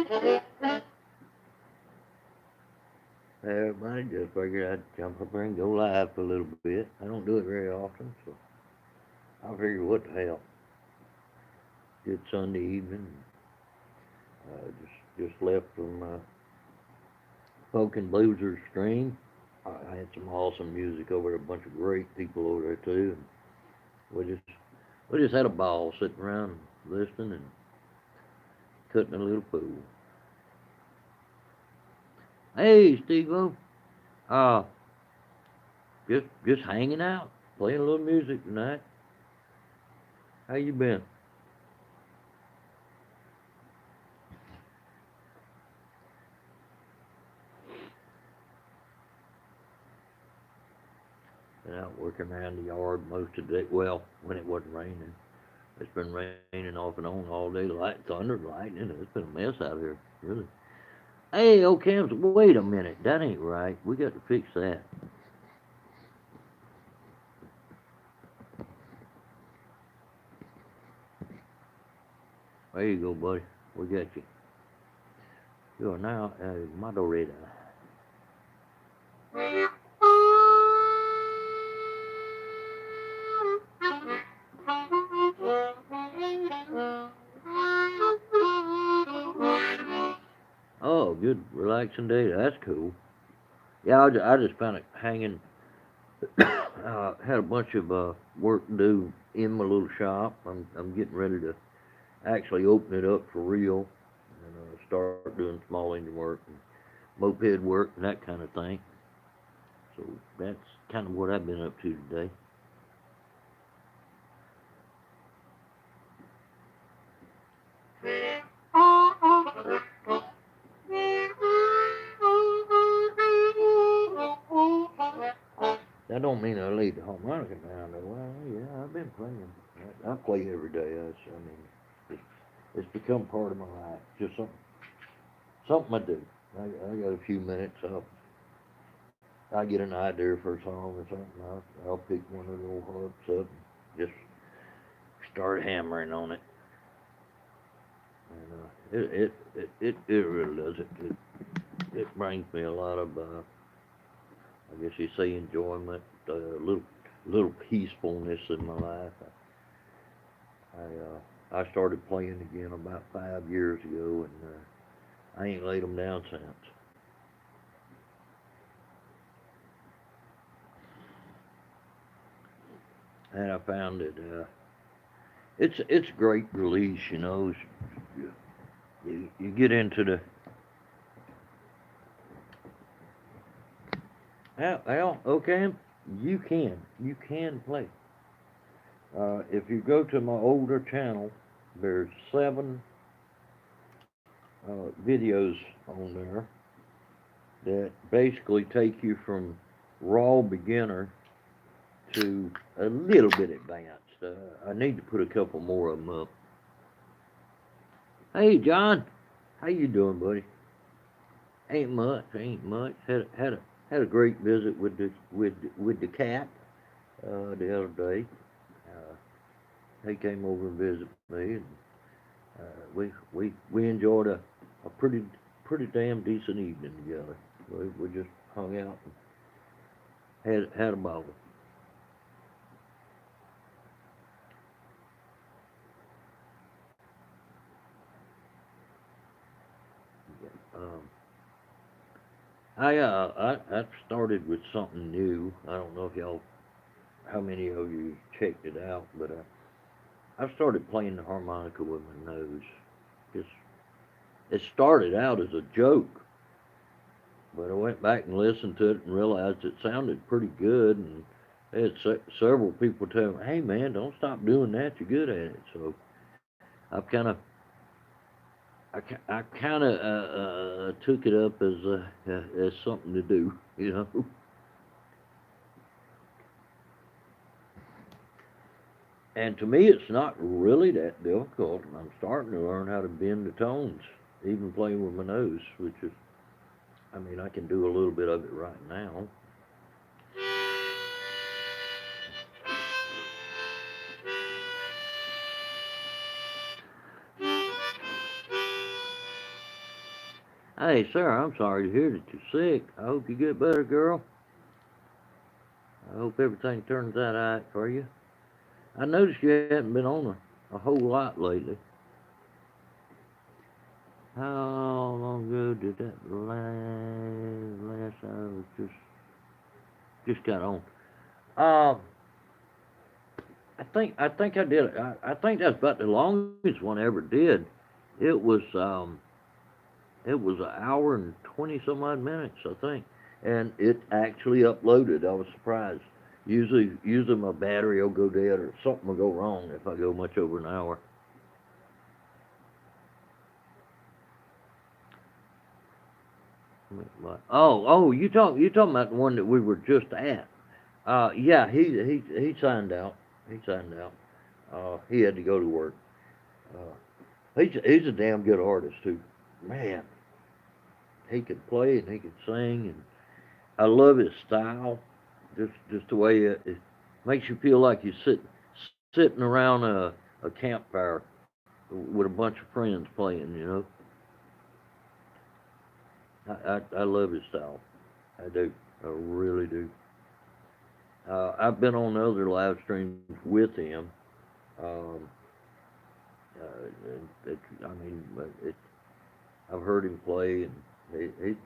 Hey, everybody, just figured I'd jump up there and go live for a little bit. I don't do it very often, so I figured what the hell. Good Sunday evening. Just left from Folk and Bluesers stream. I had some awesome music over there, a bunch of great people over there too, and we just we just had a ball sitting around listening and cutting a little pool. Hey, Steve-O. Uh, just hanging out, playing a little music tonight. How you been? Been out working around the yard most of the day. Well, when it wasn't raining. It's been raining off and on all day, thunder, lightning. It's been a mess out here, really. Hey, Ocams, wait a minute. That ain't right. We got to fix that. There you go, buddy. We got you. You are now a moderator. Oh, good, relaxing day. That's cool. Yeah, I just found it hanging. Had a bunch of work to do in my little shop. I'm getting ready to actually open it up for real and start doing small engine work and moped work and that kind of thing. So that's kind of what I've been up to today. That don't mean I leave the harmonica down though. Well, yeah, I've been playing. I play every day. I mean, it's, it's become part of my life. Just something I do. I got a few minutes. I get an idea for a song or something. I'll pick one of the old harps up and just start hammering on it. And it really does it brings me a lot of I guess you say enjoyment, little peacefulness in my life. I started playing again about 5 years ago, and I ain't laid them down since. And I found it it's a great release, you know. You get into the okay, you can play. If you go to my older channel, there's 7 videos on there that basically take you from raw beginner to a little bit advanced. I need to put a couple more of them up. Hey, John, how you doing, buddy? Ain't much. Had a great visit with the cat the other day. He came over and visited me, and we enjoyed a pretty damn decent evening together. We just hung out and had a ball. Um, I started with something new. I don't know if y'all how many of you checked it out, but I've started playing the harmonica with my nose. Just it started out as a joke, but I went back and listened to it and realized it sounded pretty good. And I had several people tell me, "Hey man, don't stop doing that. You're good at it." So I've I kind of took it up as something to do, you know. And to me, it's not really that difficult. I'm starting to learn how to bend the tones, even playing with my nose, which is, I mean, I can do a little bit of it right now. Hey, Sarah, I'm sorry to hear that you're sick. I hope you get better, girl. I hope everything turns out alright for you. I noticed you haven't been on a whole lot lately. How long ago did that last I was just got on? Um, I think I did. I think that's about the longest one I ever did. It was um, it was an hour and 20 some odd minutes, I think, and it actually uploaded. I was surprised. Usually my battery will go dead or something will go wrong if I go much over an hour. You talking about the one that we were just at? Yeah, he signed out. He signed out. He had to go to work. He's a damn good artist too. Man, he can play and he can sing, and I love his style. Just the way it makes you feel like you're sitting around a campfire with a bunch of friends playing. I love his style. I do. I really do. I've been on other live streams with him. Um, I mean, I've heard him play, and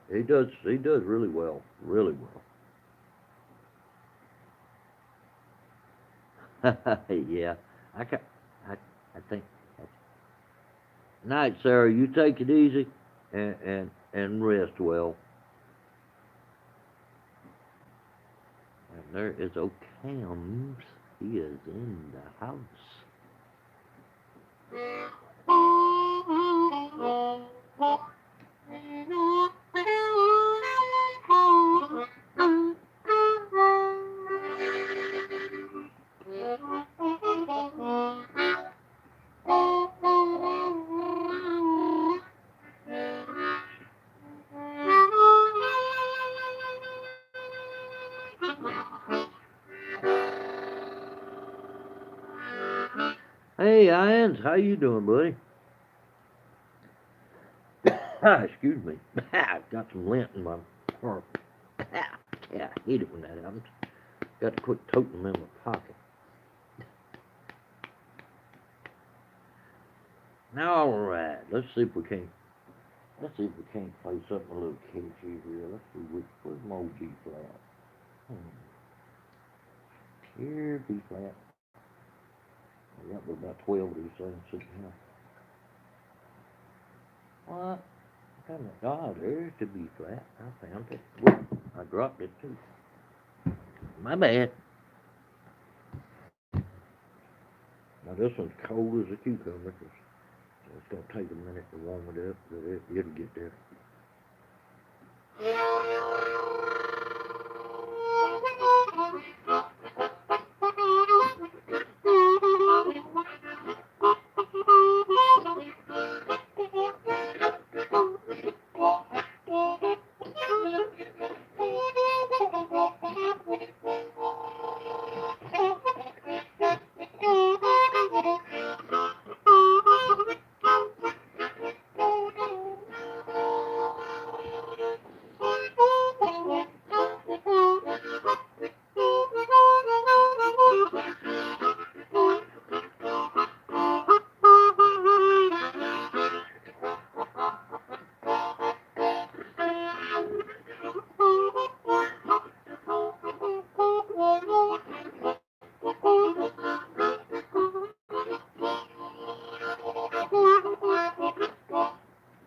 he does really well, really well. Yeah, I ca I I think. Night, Sarah. You take it easy, and rest well. And there is O'Cams. He is in the house. Hey, Irons, how you doing, buddy? Excuse me. I've got some lint in my throat. Yeah, I hate it when that happens. Got to quit toting them in my pocket. Now, all right. Let's see if we can't play something a little catchy here. Let's see where's my old B flat. Hmm. Here, B flat. I got about 12 of these things sitting here. What? Oh, there's the B flat. I found it. Whoop, I dropped it too. My bad. Now this one's cold as a cucumber. So it's gonna take a minute to warm it up, but it'll get there.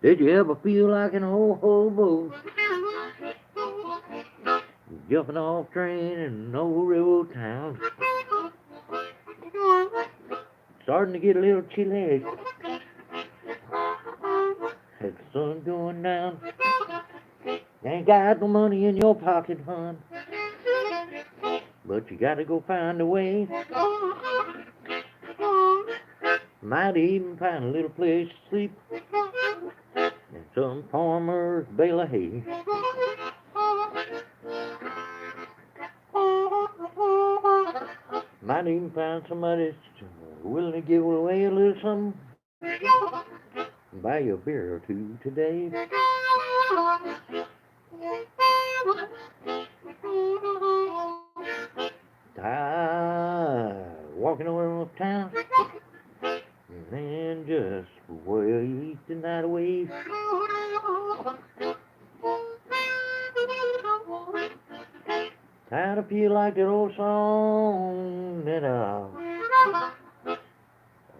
Did you ever feel like an old hobo jumping off train in an old railroad town? Starting to get a little chilly as the sun going down. Ain't got no money in your pocket, hon, but you gotta go find a way. Might even find a little place to sleep in some farmer's bale of hay. Might even find somebody that's willing to give away a little something buy you a beer or two today. Walking around town and just wait the night away. Tired of feel like that old song that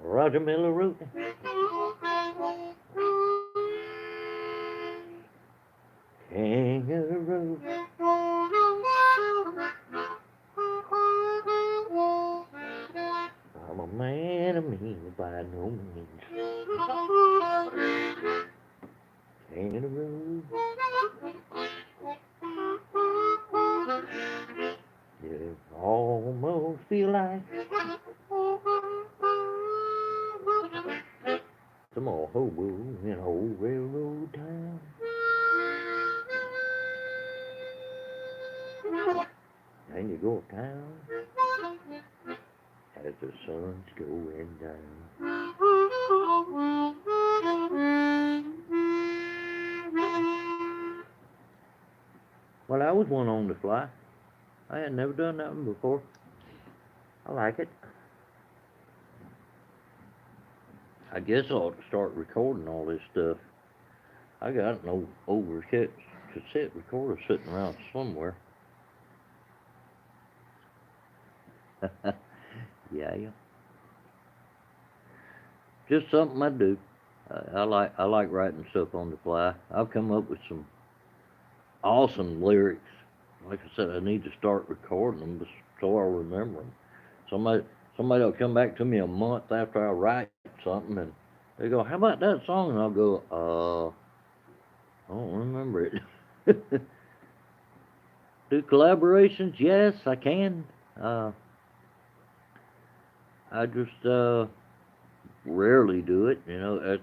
Roger Miller wrote. Kangaroo. I'm a man of means by no means. Kangaroo. You almost feel like some old hobo in old railroad town. And you go uptown as the sun's going down. Well, I was one on the fly. I had never done that one before. I like it. I guess I ought to start recording all this stuff. I got an old cassette recorder sitting around somewhere. Yeah. Just something I do. I like writing stuff on the fly. I've come up with some awesome lyrics. Like I said, I need to start recording them so I'll remember them. Somebody somebody'll come back to me a month after I write something and they go, "How about that song?" And I'll go, I don't remember it. Do collaborations? Yes, I can. Uh, I just rarely do it. You know,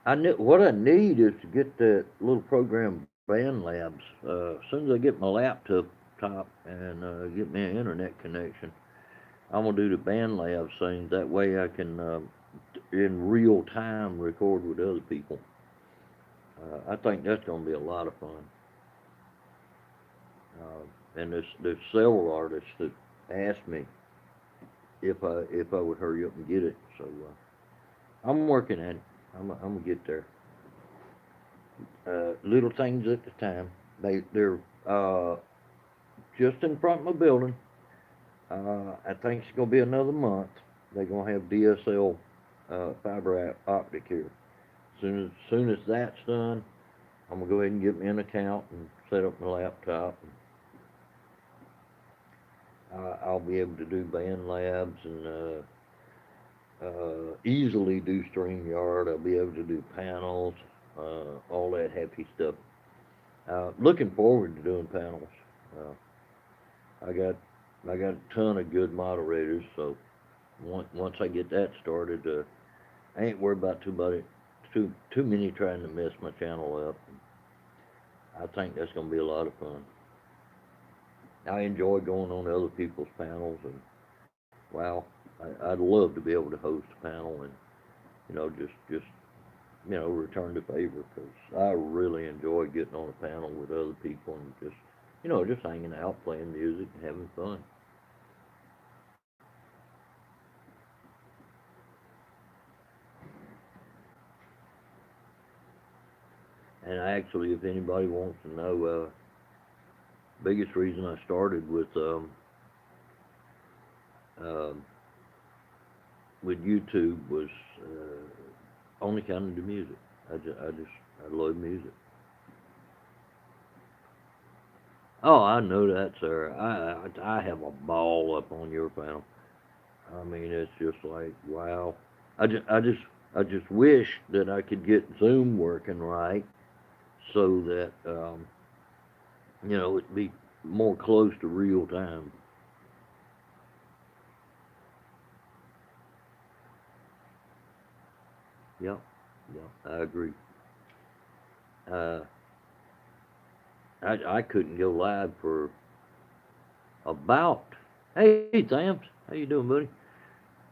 I what I need is to get that little program Band Labs. As soon as I get my laptop top and get me an internet connection, I'm gonna do the Band Labs thing. That way I can in real time record with other people. I think that's gonna be a lot of fun. And there's several artists that asked me if I would hurry up and get it. So I'm working at it. I'm gonna get there. Little things at the time. They're just in front of my building. I think it's gonna be another month. They're gonna have DSL fiber optic here. Soon as that's done, I'm gonna go ahead and get me an account and set up my laptop. I'll be able to do Band Labs and easily do StreamYard. I'll be able to do panels, all that happy stuff. Looking forward to doing panels. I got I got a ton of good moderators, so once I get that started, I ain't worried about too many trying to mess my channel up. I think that's gonna be a lot of fun. I enjoy going on other people's panels, and wow, I'd love to be able to host a panel and just return the favor because I really enjoy getting on a panel with other people and just hanging out, playing music, and having fun. And actually, if anybody wants to know, biggest reason I started um, with YouTube was on account of the music. I love music. Oh, I know that, sir. I have a ball up on your panel. I mean, it's just like wow. I just I just I just wish that I could get Zoom working right so that it'd be more close to real time. Yep, yep, I agree. Uh, I couldn't go live for about. Hey, Thams, how you doing, buddy?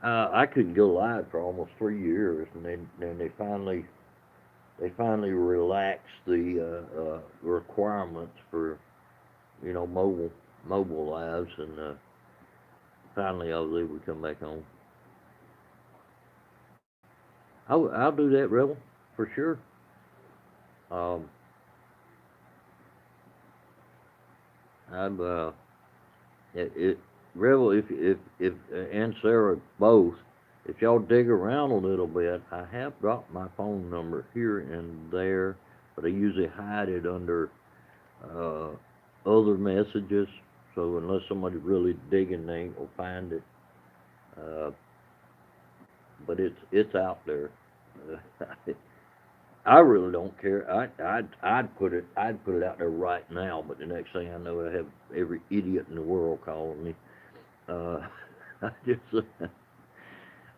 I couldn't go live for almost 3 years, and then they finally they finally relaxed the requirements for mobile lives, and finally I was able to come back home. I'll do that, Rebel, for sure. Um, I've it Rebel, if and Sarah both, if y'all dig around a little bit, I have dropped my phone number here and there, but I usually hide it under uh, other messages. So unless somebody's really digging, they ain't gonna find it. Uh, but it's out there. I really don't care. I'd put it out there right now. But the next thing I know, I have every idiot in the world calling me. Uh, I just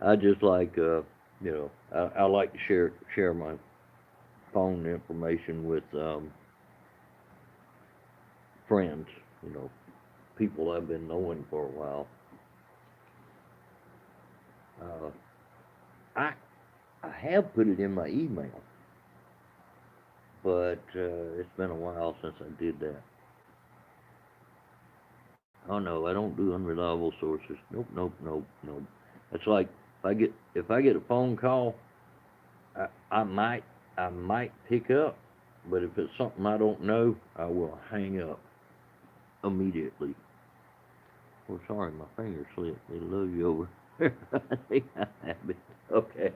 I just like I like to share my phone information with friends. You know, people I've been knowing for a while. Uh, I I have put it in my email, but it's been a while since I did that. Oh no, I don't do unreliable sources. Nope, nope, nope, nope. It's like if I get a phone call, I might pick up, but if it's something I don't know, I will hang up immediately. Oh, sorry, my finger slipped. They love you over. I think I have it. Okay.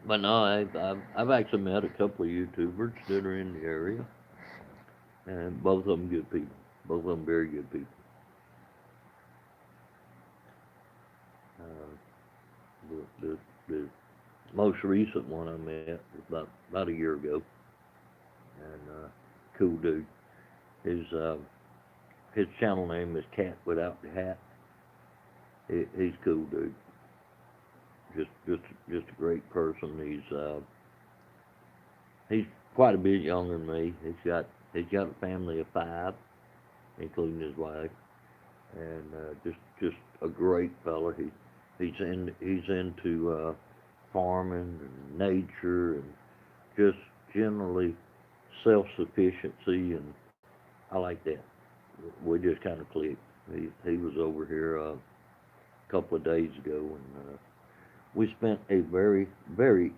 But no, I've actually met a couple of YouTubers that are in the area, and both of them good people. Both of them very good people. Uh, the most recent one I met was about a year ago, and cool dude. His uh, his channel name is Cat Without the Hat. He's cool dude. Just a great person. He's quite a bit younger than me. He's got a family of five, including his wife, and just a great fella. He's into farming and nature and just generally self sufficiency, and I like that. We just kind of clicked. He was over here a couple of days ago, and we spent a very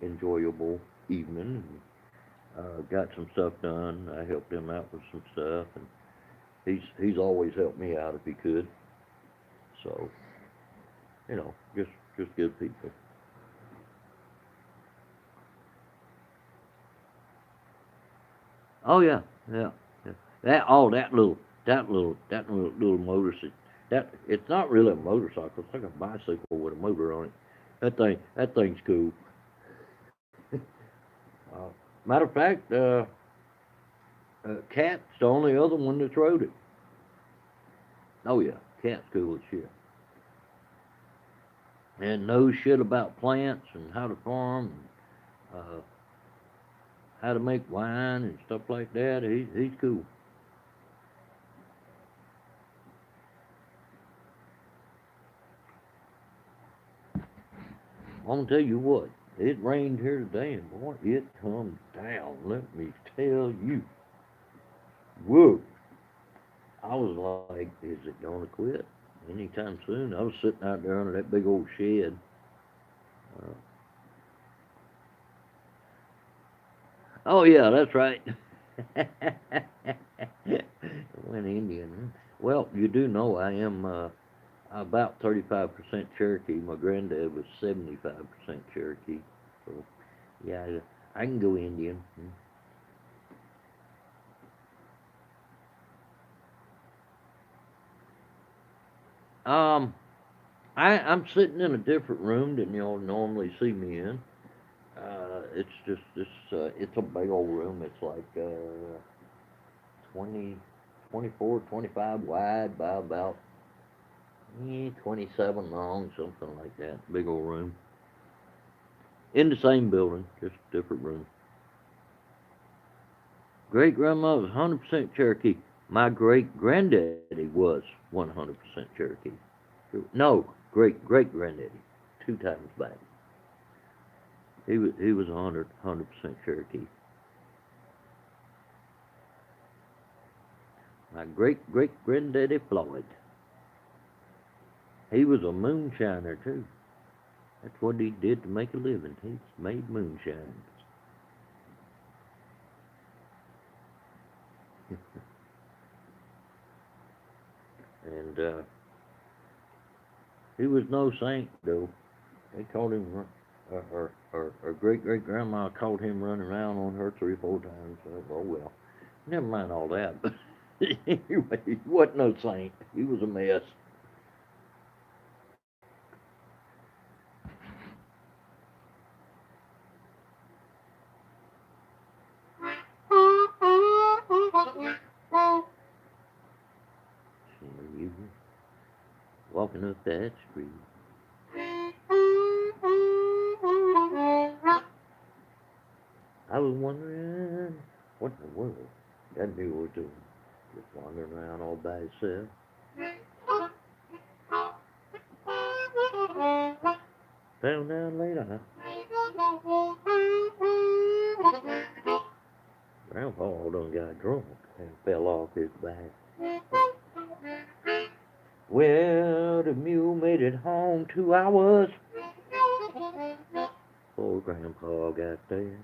enjoyable evening. And, got some stuff done. I helped him out with some stuff, and he's always helped me out if he could. So just good people. Oh yeah, yeah, yeah. That little motorcycle. That it's not really a motorcycle. It's like a bicycle with a motor on it. That thing's cool. Uh, Matter of fact, Cat's the only other one that's rode it. Oh yeah, Cat's cool as shit. And knows shit about plants and how to farm and how to make wine and stuff like that. He's cool. I'm gonna tell you what. It rained here today, and boy, it come down. Let me tell you. Whoa! I was like, is it gonna quit anytime soon? I was sitting out there under that big old shed. Uh, oh yeah, that's right. Went Indian. Well, you do know I am about 35% Cherokee. My granddad was 75% Cherokee. So yeah, I can go Indian. Um, I'm sitting in a different room than you'll normally see me in. It's just this. It's a big old room. It's like 20, 24, 25 wide by about 27 long, something like that. Big old room. In the same building, just different room. Great grandma was 100% Cherokee. My great granddaddy was 100% Cherokee. No, great granddaddy, two times back. He was 100% Cherokee. My great granddaddy Floyd. He was a moonshiner too. That's what he did to make a living. He made moonshine. And he was no saint though. They called him, her great grandma called him running around on her 3 or 4 times. Oh well, never mind all that. But anyway, he wasn't no saint. He was a mess. See, you walking up that street. I was wondering what in the world that mule was doing. Just wandering around all by himself. Found out later, Grandpa done got drunk and fell off his back. Well, the mule made it home 2 hours before Grandpa got there.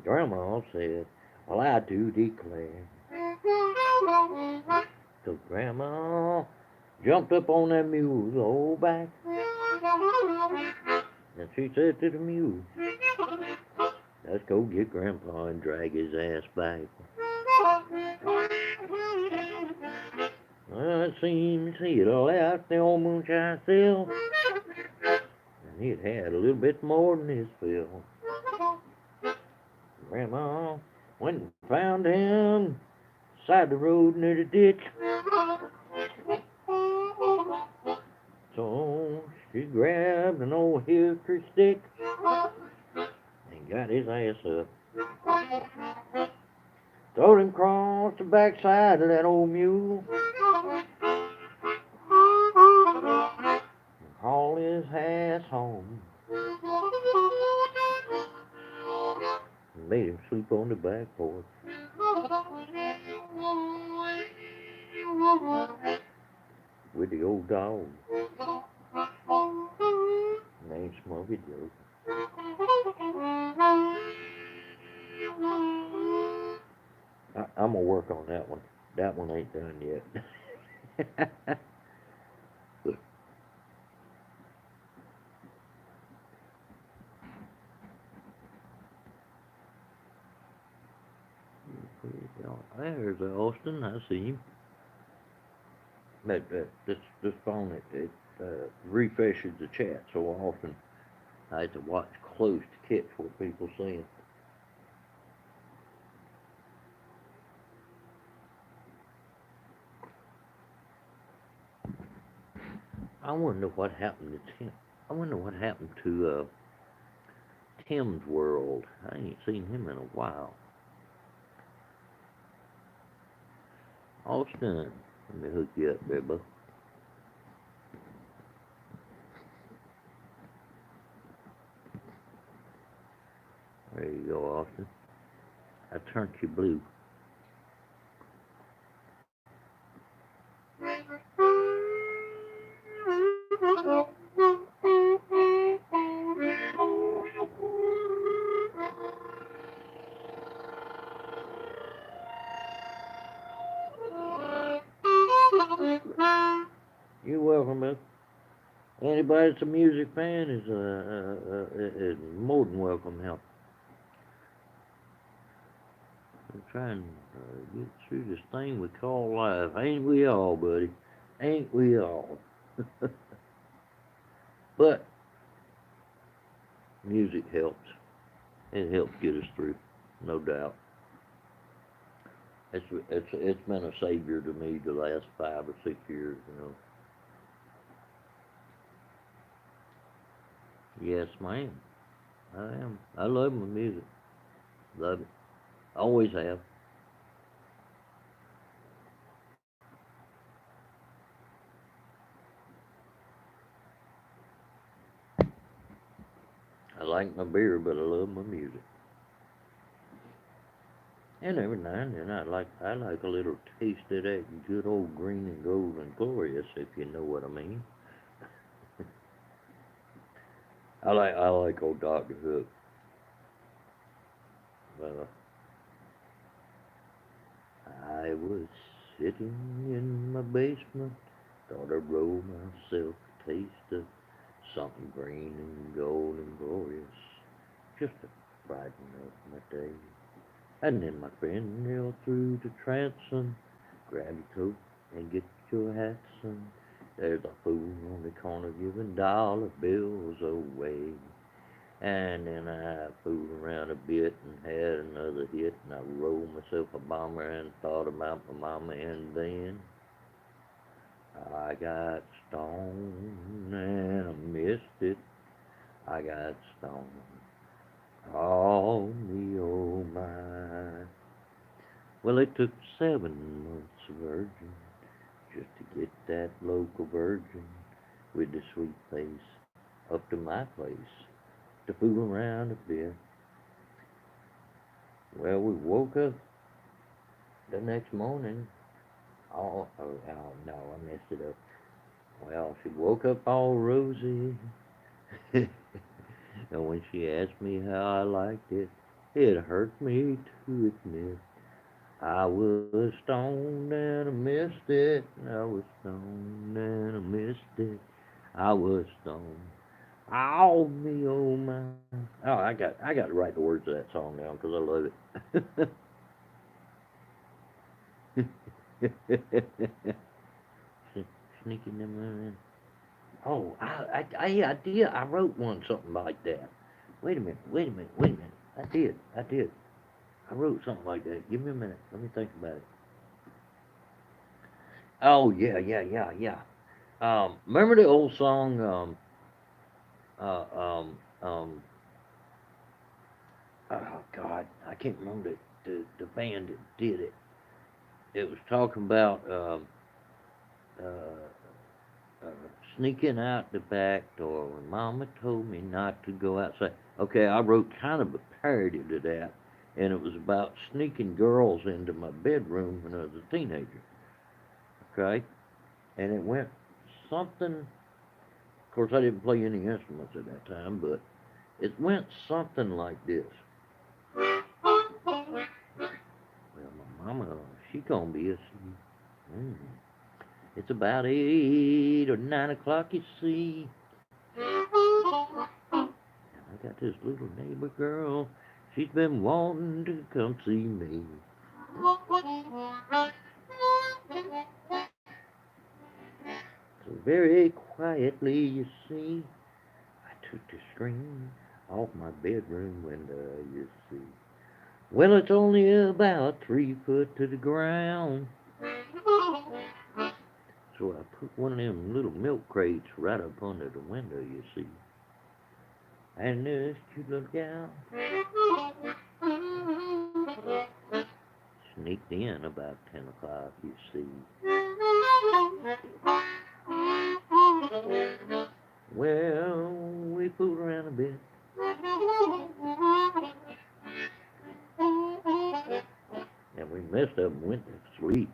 Grandma said, well, I do declare. So Grandma jumped up on that mule's old back, and she said to the mule, let's go get Grandpa and drag his ass back. Well, it seems he'd left the old moonshine still, and he'd had a little bit more than his fill. Grandma went and found him side the road near the ditch. So she grabbed an old hickory stick and got his ass up. Throwed him across the backside of that old mule. And hauled his ass home. And made him sleep on the back porch. With the old dog. Named Smokey Joe. I'm gonna work on that one. That one ain't done yet. There's Austin. I see him. This phone it refreshes the chat so often. I have to watch close to catch what people saying. I wonder what happened to Tim. I wonder what happened to Tim's World. I ain't seen him in a while. Austin, let me hook you up there, bud. There you go, Austin. I turned you blue. You're welcome, man. Anybody that's a music fan is more than welcome help. I'm trying to get through this thing we call life. Ain't we all, buddy? Ain't we all? But music helps. It helps get us through, no doubt. It's been a savior to me the last 5 or 6 years, Yes, ma'am. I am. I love my music. Love it. Always have. I like my beer, but I love my music. And every now and then I like a little taste of that good old green and gold and glorious, if you know what I mean. I like old Doctor Hook. Uh, I was sitting in my basement, thought I'd roll myself a taste of something green and gold and glorious, just to brighten up my day. And then my friend knelt through the transom, grab your coat and get your hats and there's a fool on the corner giving dollar bills away. And then I fooled around a bit and had another hit and I rolled myself a bomber and thought about my mama and then I got stoned and I missed it. I got stoned. Oh me, oh my. Well, it took 7 months of virgin just to get that local virgin with the sweet face up to my place to fool around a bit. Well, we woke up the next morning. Oh no, I messed it up. Well, she woke up all rosy, and when she asked me how I liked it, it hurt me to admit I was stoned and I missed it. I was stoned and I missed it. I was stoned. Oh me, oh my. Oh, I got to write the words of that song down because I love it. Sneaking them in. Oh, I did. I wrote one something like that. Wait a minute. I did. I wrote something like that. Give me a minute. Let me think about it. Oh yeah. Remember the old song? Uh, um, um. Oh God, I can't remember the band that did it. It was talking about uh, sneaking out the back door when Mama told me not to go outside. Okay, I wrote kind of a parody to that, and it was about sneaking girls into my bedroom when I was a teenager. Okay, and it went something. Of course, I didn't play any instruments at that time, but it went something like this. Well, my mama, she gonna be asleep. Mm. It's about 8 or 9 o'clock, you see. I got this little neighbor girl. She's been wanting to come see me. So very quietly, you see, I took the screen off my bedroom window, you see. Well, it's only about 3 foot to the ground. So I put one of them little milk crates right up under the window, you see. And this cute little gal sneaked in about 10 o'clock, you see. Well, we fooled around a bit, and we messed up and went to sleep.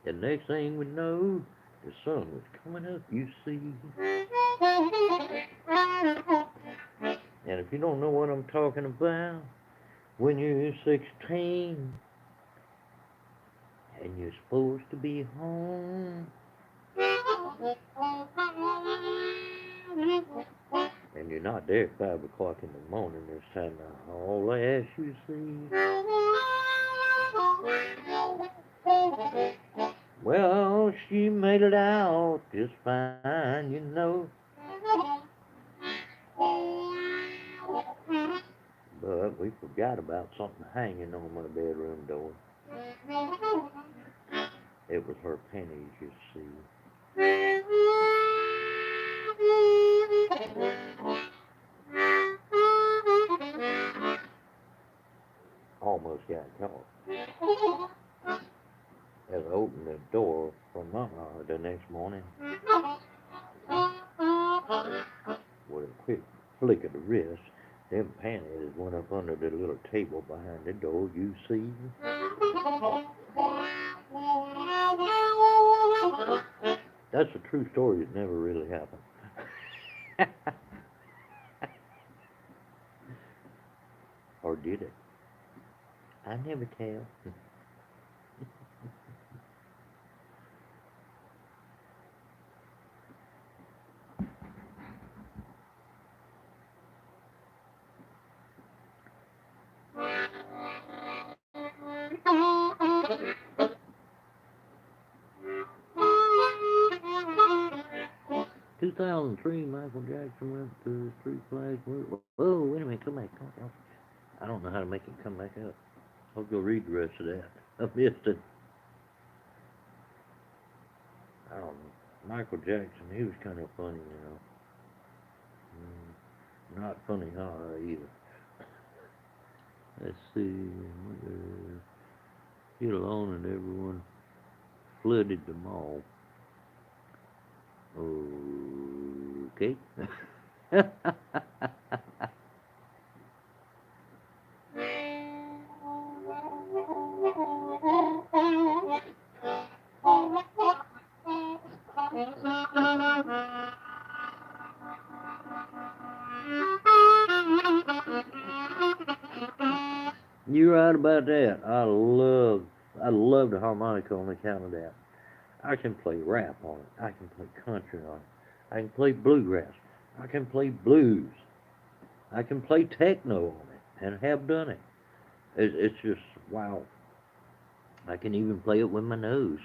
The next thing we know, the sun was coming up, you see. And if you don't know what I'm talking about, when you're 16 and you're supposed to be home, and you're not there at 5 o'clock in the morning, it's time to haul ass, you see. Well, she made it out just fine, you know. But we forgot about something hanging on my bedroom door. It was her pennies, you see. the next morning, with a quick flick of the wrist, them panties went up under the little table behind the door, you see. That's a true story. It never really happened. Or did it? I never tell. 2003, Michael Jackson went to Three Flags. Whoa, wait a minute, come back, come back. I don't know how to make it come back up. I'll go read the rest of that. I missed it. I don't know. Michael Jackson, he was kind of funny, you know. Not funny horror either. Let's see. Get alone and everyone flooded the mall. Okay. You're right about that. I love the harmonica on account of that. I can play rap on it. I can play country on it. I can play bluegrass. I can play blues. I can play techno on it, and have done it. It's just wow. I can even play it with my nose.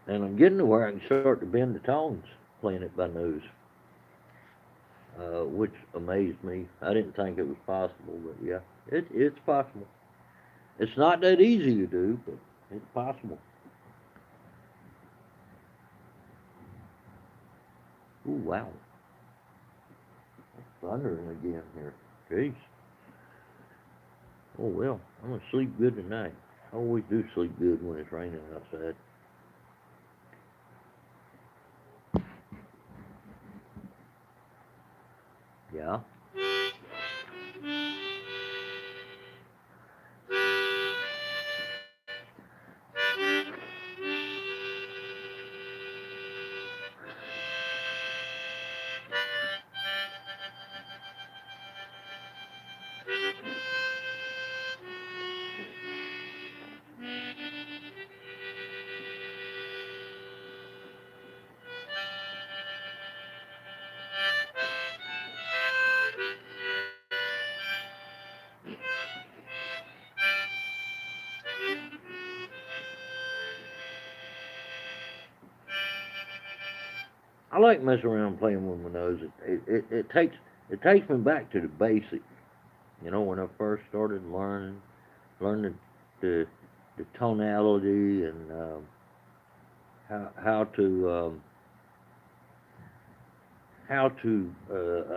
And I'm getting to where I can start to bend the tones playing it by nose, which amazed me. I didn't think it was possible, but yeah, it's possible. It's not that easy to do, but it's possible. Ooh, wow. It's thundering again here. Jeez. Oh, well, I'm going to sleep good tonight. I always do sleep good when it's raining outside. Yeah. I like messing around playing with my nose. It takes me back to the basics. You know, when I first started learning the the tonality and how to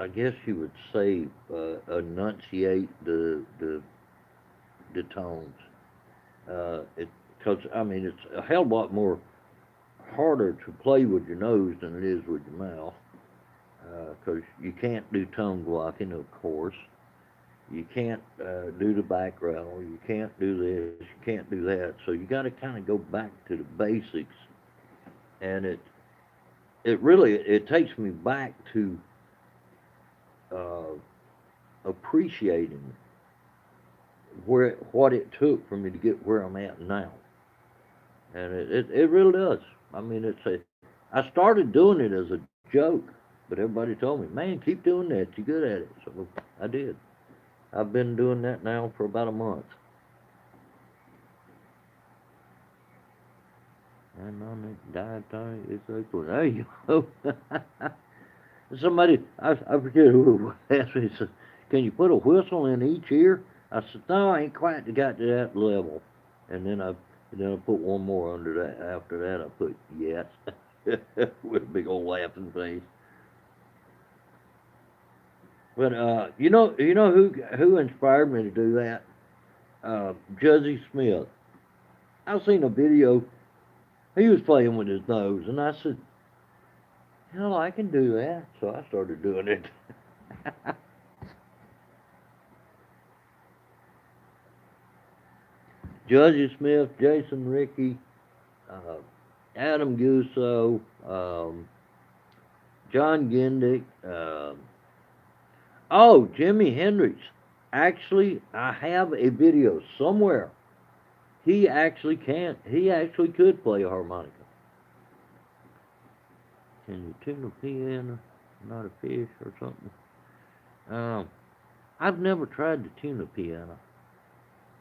I guess you would say enunciate the tones. It Because I mean it's a hell of a lot more harder to play with your nose than it is with your mouth. Because you can't do tongue blocking, of course. You can't do the back rattle. You can't do this. You can't do that. So you got to kind of go back to the basics, and it takes me back to uh, appreciating what it took for me to get where I'm at now, and it really does. I mean, I started doing it as a joke, but everybody told me, "Man, keep doing that. You're good at it." So I did. I've been doing that now for about a month. And on the dietary is equal. There you go. Somebody, I forget who asked me, said, "Can you put a whistle in each ear?" I said, "No, I ain't quite got to that level." And then I put one more under that. After that, I put yes with a big old laughing face. But you know who inspired me to do that? Juzzy Smith. I seen a video. He was playing with his nose, and I said, "Hell, I can do that." So I started doing it. Judge Smith, Jason Rickey, uh, Adam Gusso, John Gendick. Oh, Jimi Hendrix. Actually, I have a video somewhere. He actually can. He actually could play a harmonica. Can you tune a piano, not a fish or something? Um, I've never tried to tune a piano.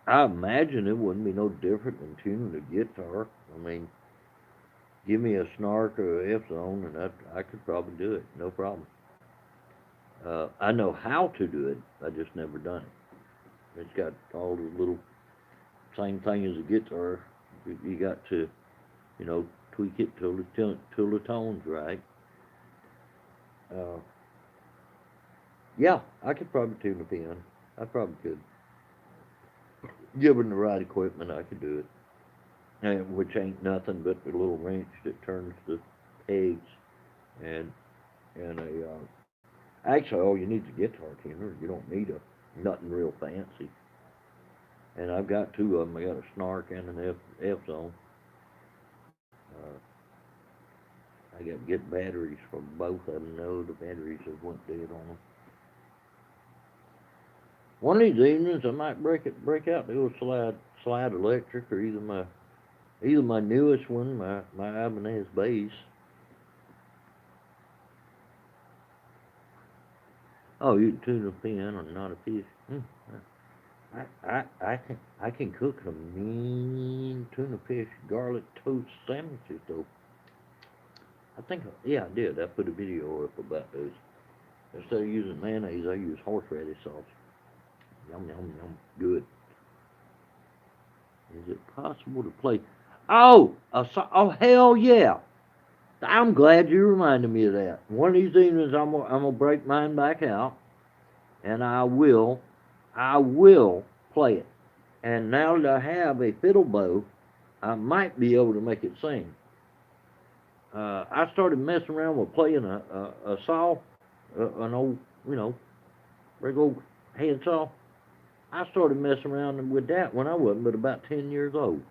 I imagine it wouldn't be no different than tuning a guitar. I mean, give me a snark or a F zone, and I could probably do it, no problem. I know how to do it. I just never done it. It's got all the little same thing as a guitar. You got to, you know, tweak it till the tone's right. Uh, yeah, I could probably tune a piano. I probably could. Given the right equipment, I could do it. And, which ain't nothing but a little wrench that turns the pegs and a actually all you need is a guitar tuner. You don't need a nothing real fancy. And I've got two of them. I got a snark and an F zone. Uh, I got to get batteries for both of them. No, the batteries have went dead on them. One of these evenings, I might break out the old slide electric, or either my newest one, my Ibanez bass. Oh, you can tune a piano, not a fish. I can cook some mean tuna fish garlic toast sandwiches though. I think yeah I did. I put a video up about those. Instead of using mayonnaise, I use horseradish sauce. Yum yum yum. Good. Is it possible to play? Oh hell yeah! I'm glad you reminded me of that. One of these evenings, I'm gonna break mine back out, and I will play it. And now that I have a fiddle bow, I might be able to make it sing. I started messing around with playing a saw, an old, you know, regular old hand saw. I started messing around with that when I wasn't but about 10 years old.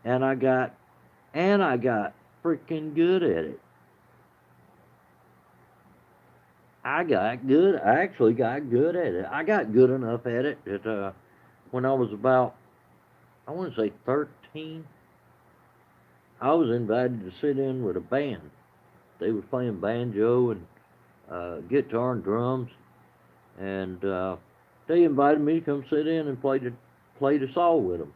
And I got freaking good at it. I actually got good at it. I got good enough at it that, when I was about, I want to say 13, I was invited to sit in with a band. They was playing banjo and guitar and drums, and they invited me to come sit in and play the saw with them,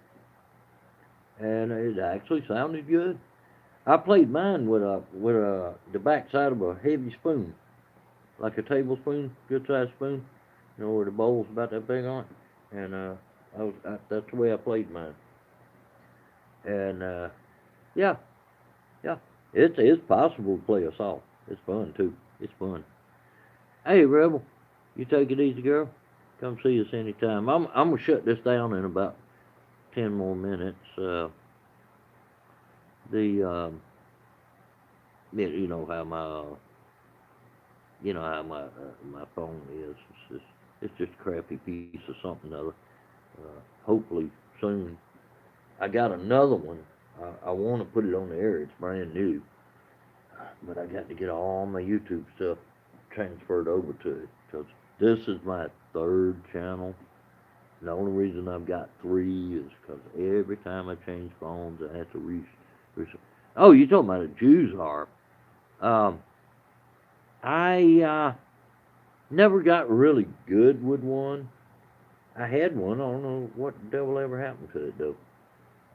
and it actually sounded good. I played mine with the backside of a heavy spoon, like a tablespoon, good sized spoon, you know, where the bowl's about that big on it, and that's the way I played mine, and yeah, yeah, it's possible to play a saw. It's fun too. It's fun. Hey, Rebel, you take it easy, girl. Come see us anytime. I'm gonna shut this down in about 10 more minutes. The you know how my phone is. It's just a crappy piece of something or other. Hopefully soon. I got another one. I want to put it on the air. It's brand new, but I got to get all my YouTube stuff transferred over to it because this is my third channel. The only reason I've got three is because every time I change phones, I have to oh, you talking about a Jews harp? Um, I never got really good with one. I had one. I don't know what the devil ever happened to it though.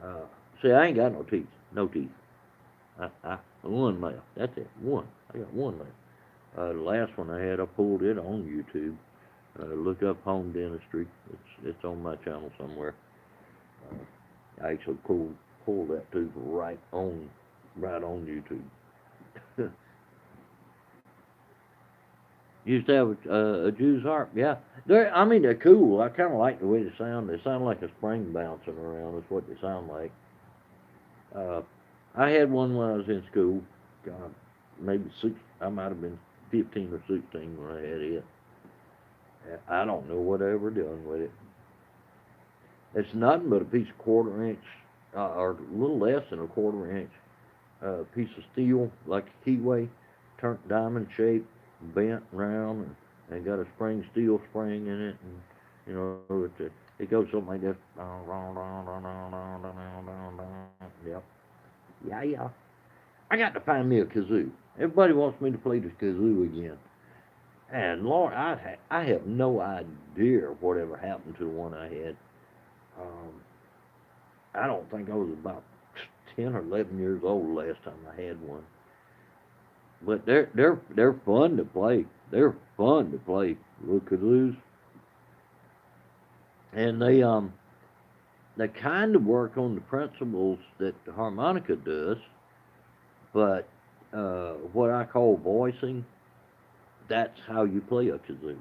Uh, see, I ain't got no teeth. No teeth. One left. That's it. One. I got one left. The last one I had, I pulled it on YouTube. Look up home dentistry. It's on my channel somewhere. I actually pulled that tooth right on YouTube. Used to have a Jew's harp. Yeah, I mean, they're cool. I kind of like the way they sound. They sound like a spring bouncing around. Is what they sound like. Uh, I had one when I was in school. God, maybe six. I might have been 15 or 16 when I had it. I don't know what I ever done with it. It's nothing but a piece of quarter inch, or a little less than a quarter inch piece of steel, like a keyway, turned diamond shaped, bent round, and got a steel spring in it, and you know it goes something like this. Yep. Yeah, yeah. I got to find me a kazoo. Everybody wants me to play the kazoo again. And Lord, I have no idea whatever happened to the one I had. Um, I don't think I was about 10 or 11 years old last time I had one. But they're fun to play. They're fun to play with kazoos, and they kind of work on the principles that the harmonica does, but what I call voicing, that's how you play a kazoo.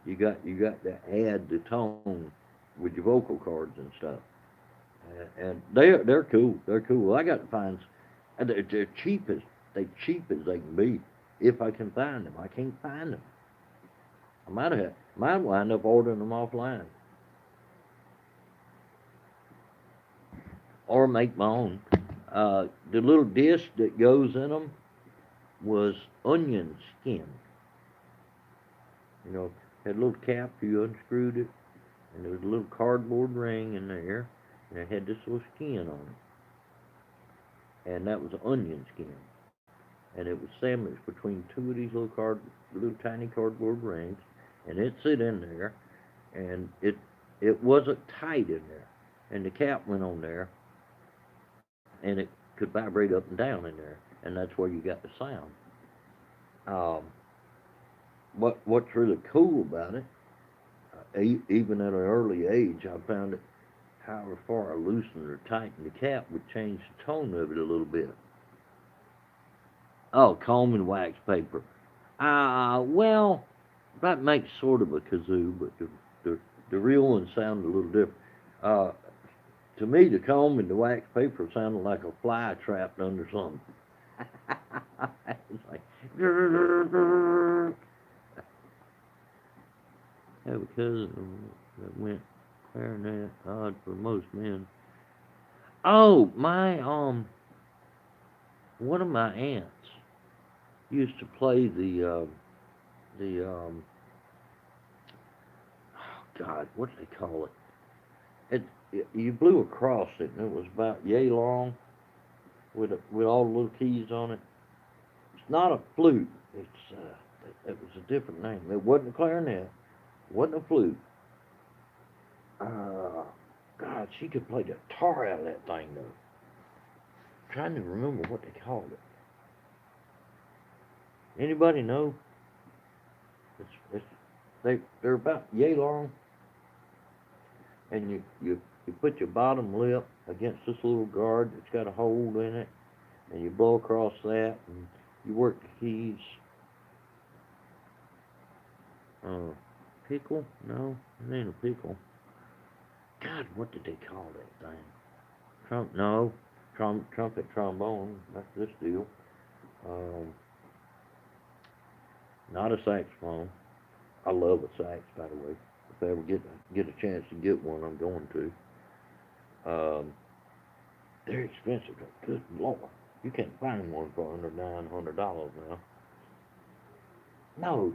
You got to add the tone with your vocal cords and stuff, and they're cool. They're cool. I got to find, and they're cheap as they can be, if I can find them. I can't find them. Might wind up ordering them offline or make my own. The little disc that goes in them was onion skin. You know, had a little cap. You unscrewed it, and there was a little cardboard ring in there, and it had this little skin on it, and that was onion skin, and it was sandwiched between two of these little tiny cardboard rings, and it sit in there, and it wasn't tight in there, and the cap went on there, and it could vibrate up and down in there, and that's where you got the sound. Um, what's really cool about it, even at an early age, I found it. However far I loosened or tightened the cap would change the tone of it a little bit. Oh, comb and wax paper. Well, that makes sort of a kazoo, but the, the real one sounded a little different. Uh, to me, the comb and the wax paper sounded like a fly trapped under something. It's like, I have a cousin that went clarinet, odd for most men. Oh, one of my aunts used to play the oh God, what do they call it? You blew across it, and it was about yay long with all the little keys on it. It's not a flute. It was a different name. It wasn't a clarinet. It wasn't a flute. Uh, God, she could play the tar out of that thing though. I'm trying to remember what they called it. Anybody know? It's they're about yay long, and you put your bottom lip against this little guard that's got a hole in it, and you blow across that, and you work the keys. Uh, Pickle? No, it ain't a pickle. God, what did they call that thing? No, trumpet trombone. That's this deal. Um, Not a saxophone. I love a sax, by the way. If I ever get a chance to get one, I'm going to. Um, they're expensive. Good lord, you can't find one for under $900 now. No,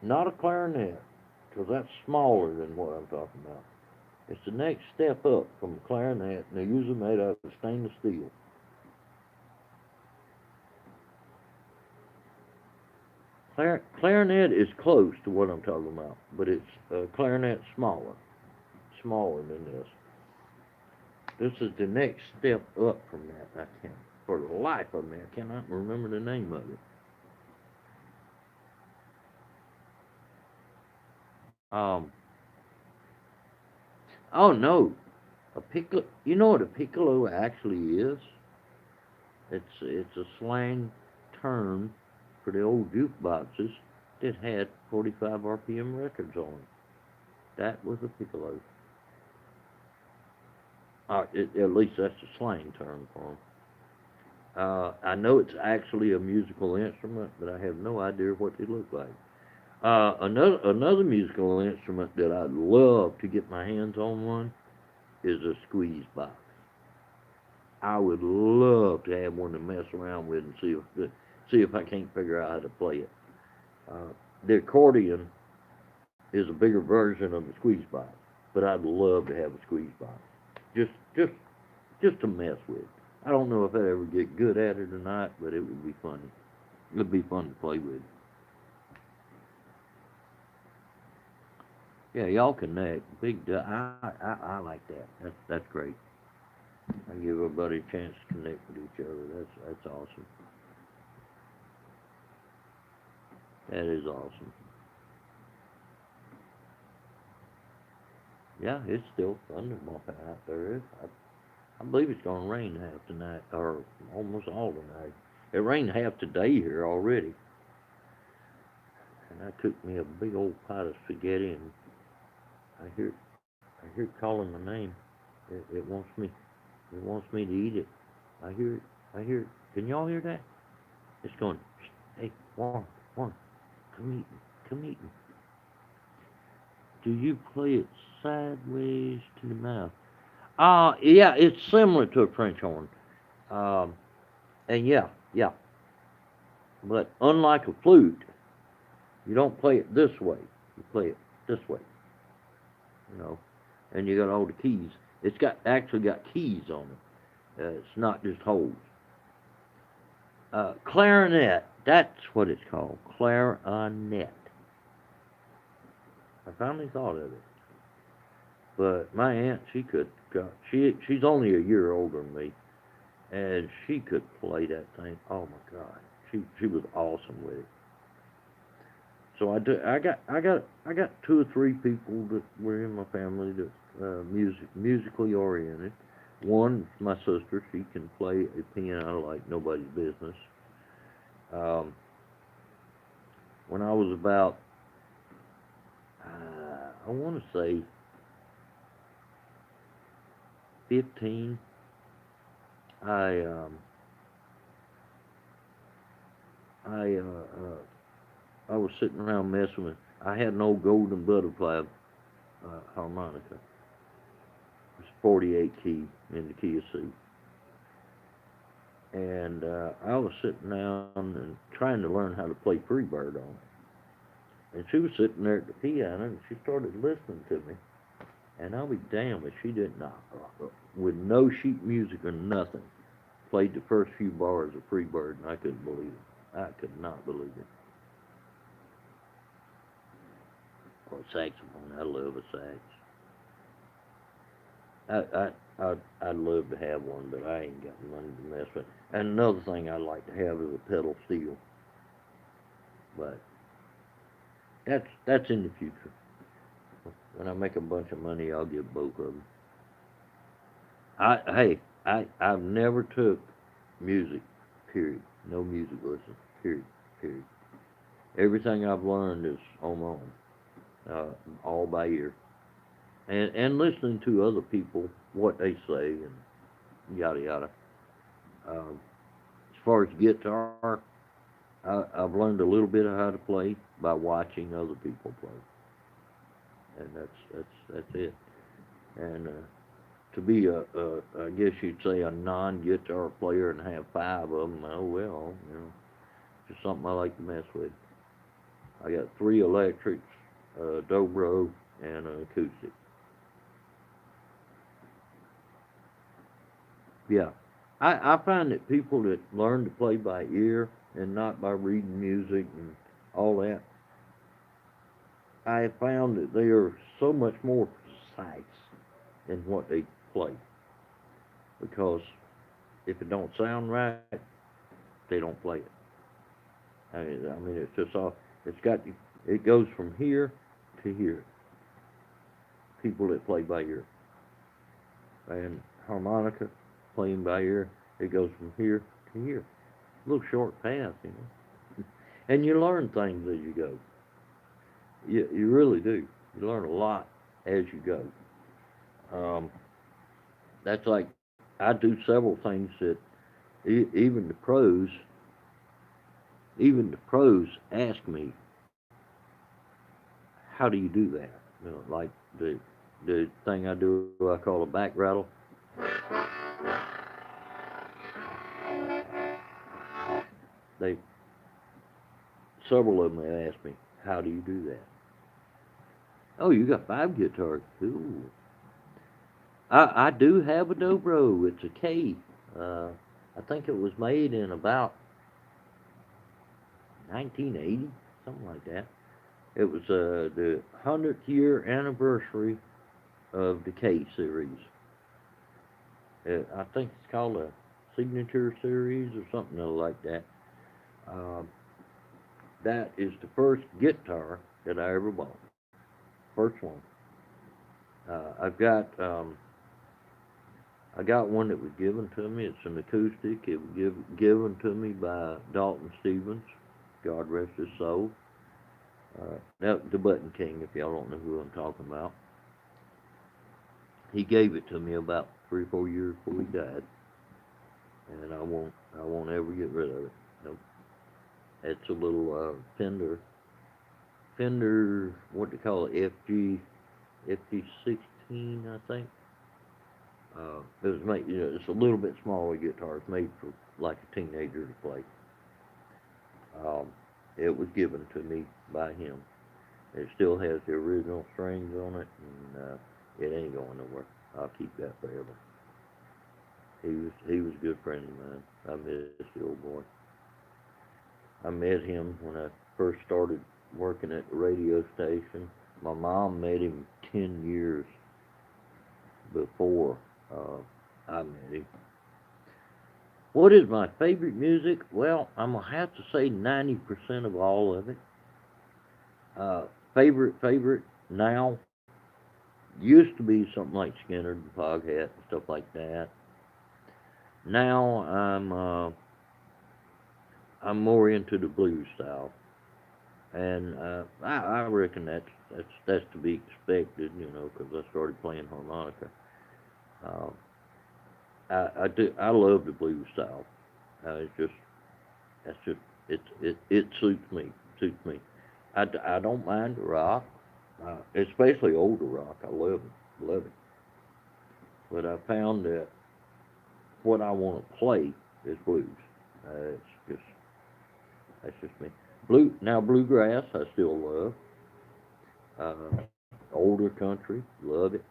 not a clarinet, because that's smaller than what I'm talking about. It's the next step up from a clarinet, and they're usually made out of stainless steel. Clarinet is close to what I'm talking about, but it's clarinet smaller than this. This is the next step up from that. I can't, for the life of me, I cannot remember the name of it. Um, oh no, a piccolo. You know what a piccolo actually is? It's a slang term for the old jukeboxes that had 45 RPM records on them. That was a piccolo. At least that's the slang term for them. I know it's actually a musical instrument, but I have no idea what they look like. Another musical instrument that I'd love to get my hands on one is a squeeze box. I would love to have one to mess around with and see if I can't figure out how to play it. The accordion is a bigger version of the squeeze box, but I'd love to have a squeeze box, just just just to mess with. I don't know if I'd ever get good at it or not, but it would be funny. It'd be fun to play with. Yeah, y'all connect. I like that. That's great. I give everybody a chance to connect with each other. That's awesome. That is awesome. Yeah, it's still thunderstorming out there. I believe it's gonna rain half tonight, or almost all tonight. It rained half today here already, and I cooked me a big old pot of spaghetti, and I hear I hear it calling my name. It wants me. It wants me to eat it. I hear it. I hear it. Can y'all hear that? It's going. Hey, Warren, Warren, come eat me. Come eat me. Do you play it sideways to the mouth? Yeah, it's similar to a French horn. Um, and yeah, yeah. But unlike a flute, you don't play it this way. You play it this way, you know. And you got all the keys. It's got actually got keys on it. It's not just holes. Clarinet. That's what it's called. Clarinet. I finally thought of it. But my aunt, she could. She's only a year older than me, and she could play that thing. Oh my God, she was awesome with it. So I got two or three people that were in my family that musically oriented. One, my sister, she can play a piano like nobody's business. Um, when I was about, I want to say 15, I I I was sitting around messing with. I had an old golden butterfly harmonica. It's 48 key in the key of C, and I was sitting down and trying to learn how to play Freebird on it. And she was sitting there at the piano, and she started listening to me. And I'll be damned if she did not, with no sheet music or nothing, played the first few bars of Freebird, and I couldn't believe it. I could not believe it. Or saxophone. I love a sax. I'd love to have one, but I ain't got money to mess with. And another thing I'd like to have is a pedal steel, but that's in the future. When I make a bunch of money, I'll give both of them. I've never took music. Period. No music lessons. Period. Period. Everything I've learned is on my own, all by ear, and listening to other people what they say and yada yada. As far as guitar, I've learned a little bit of how to play by watching other people play, and that's it. And to be I guess you'd say a non-guitar player and have five of them, oh well, just something I like to mess with. I got three electrics, a dobro, and an acoustic. Yeah, I find that people that learn to play by ear and not by reading music and all that, I have found that they are so much more precise in what they play because if it don't sound right, they don't play it. I mean, it's just all. It's got. It goes from here to here. People that play by ear and harmonica playing by ear, it goes from here to here. A little short path. And you learn things as you go. You really do. You learn a lot as you go. Um, that's like I do several things that even the pros, ask me, how do you do that? You know, like the thing I do, I call a back rattle. They Several of them have asked me, how do you do that? Oh, you got five guitars. Cool. I do have a dobro. It's a K. Uh, I think it was made in about 1980, something like that. It was the 100th year anniversary of the K series. I think it's called a signature series or something like that. Um, that is the first guitar that I ever bought. First one. I've got I got one that was given to me. It's an acoustic. It was given to me by Dalton Stevens. God rest his soul. Now the Button King, if y'all don't know who I'm talking about. He gave it to me about 3 or 4 years before he died, and I won't ever get rid of it. Nope. It's a little Fender, what they call it, FG16, I think. It was made, it's a little bit smaller guitar. It's made for like a teenager to play. Um, it was given to me by him. It still has the original strings on it, and it ain't going nowhere. I'll keep that forever. He was a good friend of mine. I miss the old boy. I met him when I first started working at the radio station. My mom met him 10 years before I met him. What is my favorite music? Well, I'm gonna have to say 90% of all of it. Uh, favorite now used to be something like Skinner and Foghat and stuff like that. Now I'm more into the blues style, and I reckon that's to be expected, because I started playing harmonica. Uh, I love the blues style. It's just that's just it suits me. I don't mind the rock, especially older rock. I love it. But I found that what I want to play is blues. It's just That's just me. Bluegrass I still love. Older country, love it.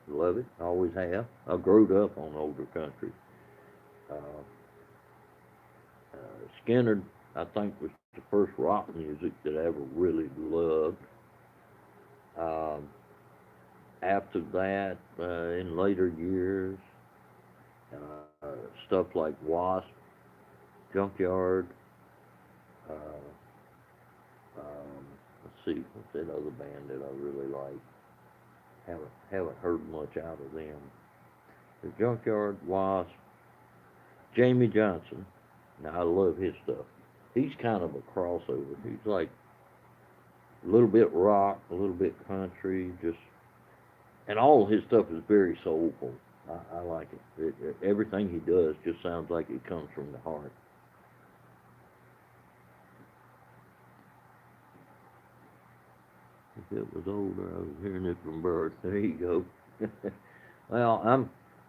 Always have. I growed up on older country. Uh, Skinner, I think, was the first rock music that I ever really loved. Um, After that, in later years, stuff like Wasp, Junkyard. Uh, let's see, what's that other band that I really like? Haven't heard much out of them. The Junkyard, Wasp, Jamie Johnson. Now I love his stuff. He's kind of a crossover. He's like a little bit rock, a little bit country, and all his stuff is very soulful. I like everything he does just sounds like it comes from the heart. If it was older, I was hearing it from birth. There you go. Well,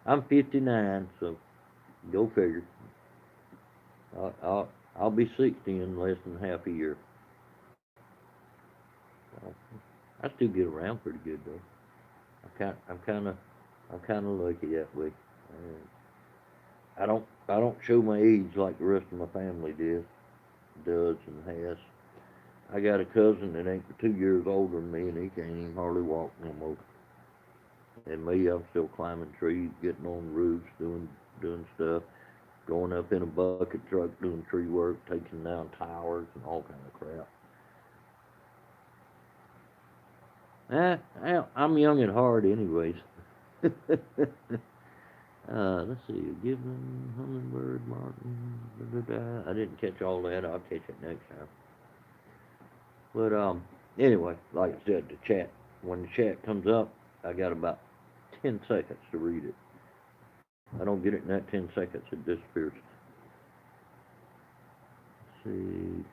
I'm 59, so go figure. I'll be 60 in less than half a year. So I still get around pretty good though. I'm kind of lucky that way. I don't show my age like the rest of my family does and has. I got a cousin that ain't but 2 years older than me, and he can't even hardly walk no more. And me, I'm still climbing trees, getting on roofs, doing stuff, going up in a bucket truck, doing tree work, taking down towers and all kind of crap. I'm young at heart, anyways. Let's see, Gibbon, Hummingbird, Martin. Da, da, da. I didn't catch all that. I'll catch it next time. But anyway, like I said, the chat. When the chat comes up, I got about 10 seconds to read it. I don't get it in that 10 seconds, it disappears. Let's see,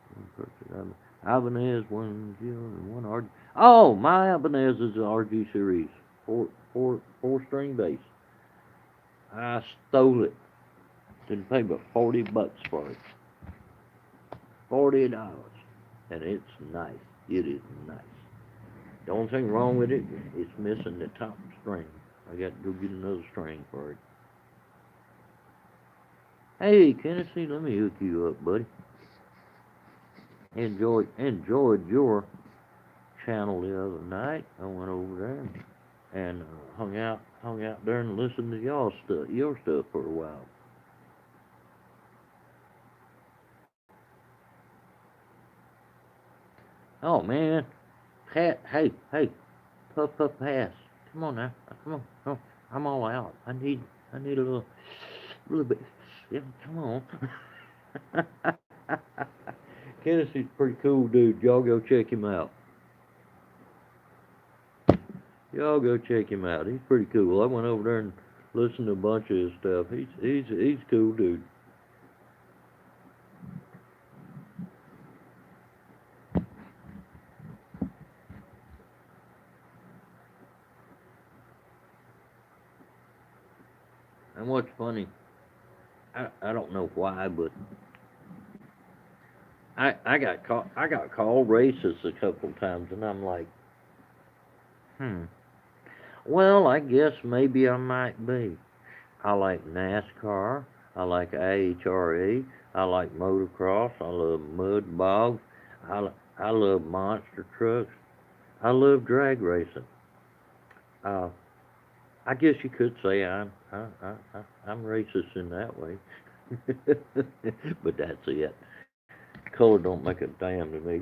Ibanez, one Gil, and one RG. Oh, my Ibanez is an RG series, four string bass. I stole it. Didn't pay but $40 for it. $40, and it's nice. It is nice. The only thing wrong with it, it's missing the top string. I got to go get another string for it. Hey, Tennessee, let me hook you up, buddy. Enjoyed your channel the other night. I went over there and hung out there and listened to your stuff for a while. Oh man, Pat, hey, puff pass. Come on now, come on, come on. I'm all out. I need a little bit. Yeah, come on. Tennessee's a pretty cool dude. Y'all go check him out. Y'all go check him out. He's pretty cool. I went over there and listened to a bunch of his stuff. He's a cool dude. And what's funny, I don't know why, but I got called racist a couple times, and I'm like, hmm. Well, I guess maybe I might be. I like NASCAR. I like IHRA. I like motocross. I love mud bogs. I love monster trucks. I love drag racing. Uh, I guess you could say I'm racist in that way, but that's it. Color don't make a damn to me.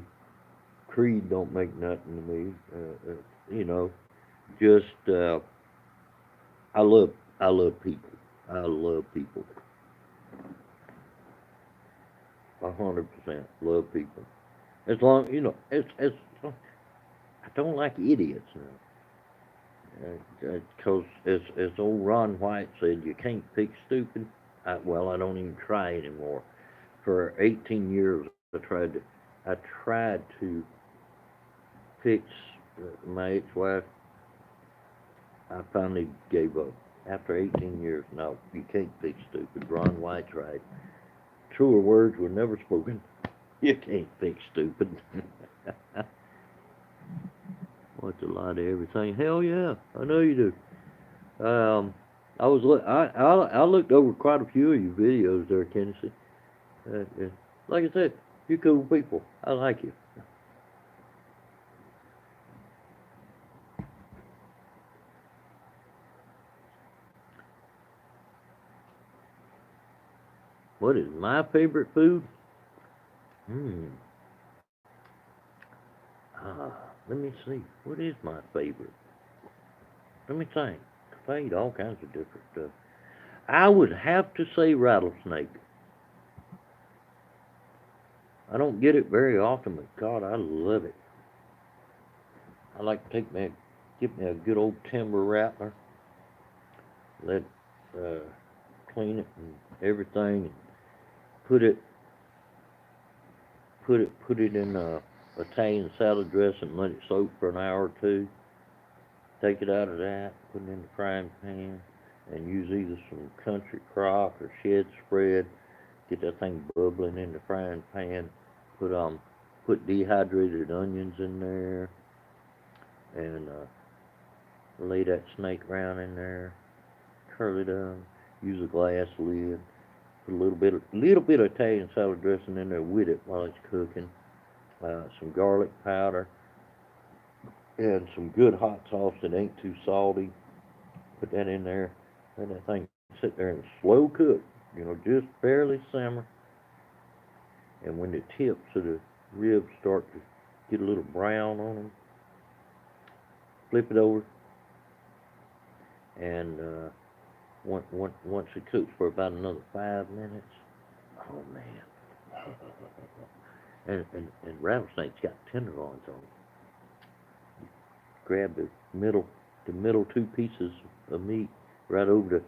Creed don't make nothing to me. You know, just I love people. I love people. 100% love people. As long it's I don't like idiots now. Because as old Ron White said, you can't fix stupid. Well, I don't even try anymore. For 18 years, I tried to fix my ex-wife. I finally gave up. After 18 years, no, you can't fix stupid. Ron White tried. Truer words were never spoken. You can't fix stupid. What's a lot of everything? Hell yeah, I know you do. I looked over quite a few of your videos there, Tennessee. Like I said, you cool people. I like you. What is my favorite food? Hmm. Let me see. What is my favorite? Let me think. I eat all kinds of different stuff. I would have to say rattlesnake. I don't get it very often, but God, I love it. I like to get me a good old timber rattler, let uh, clean it and everything, and put it put it in a Italian salad dressing, and let it soak for an hour or two. Take it out of that, put it in the frying pan, and use either some country crock or shed spread. Get that thing bubbling in the frying pan. Put put dehydrated onions in there, and lay that snake round in there. Curl it up. Use a glass lid. Put a little bit of Italian salad dressing in there with it while it's cooking. Some garlic powder and some good hot sauce that ain't too salty. Put that in there. Let that thing sit there and slow cook. Just barely simmer. And when the tips of the ribs start to get a little brown on them, flip it over. And once it cooks for about another 5 minutes, oh man, And rattlesnakes got tenderloins on them. Grab the middle two pieces of meat right over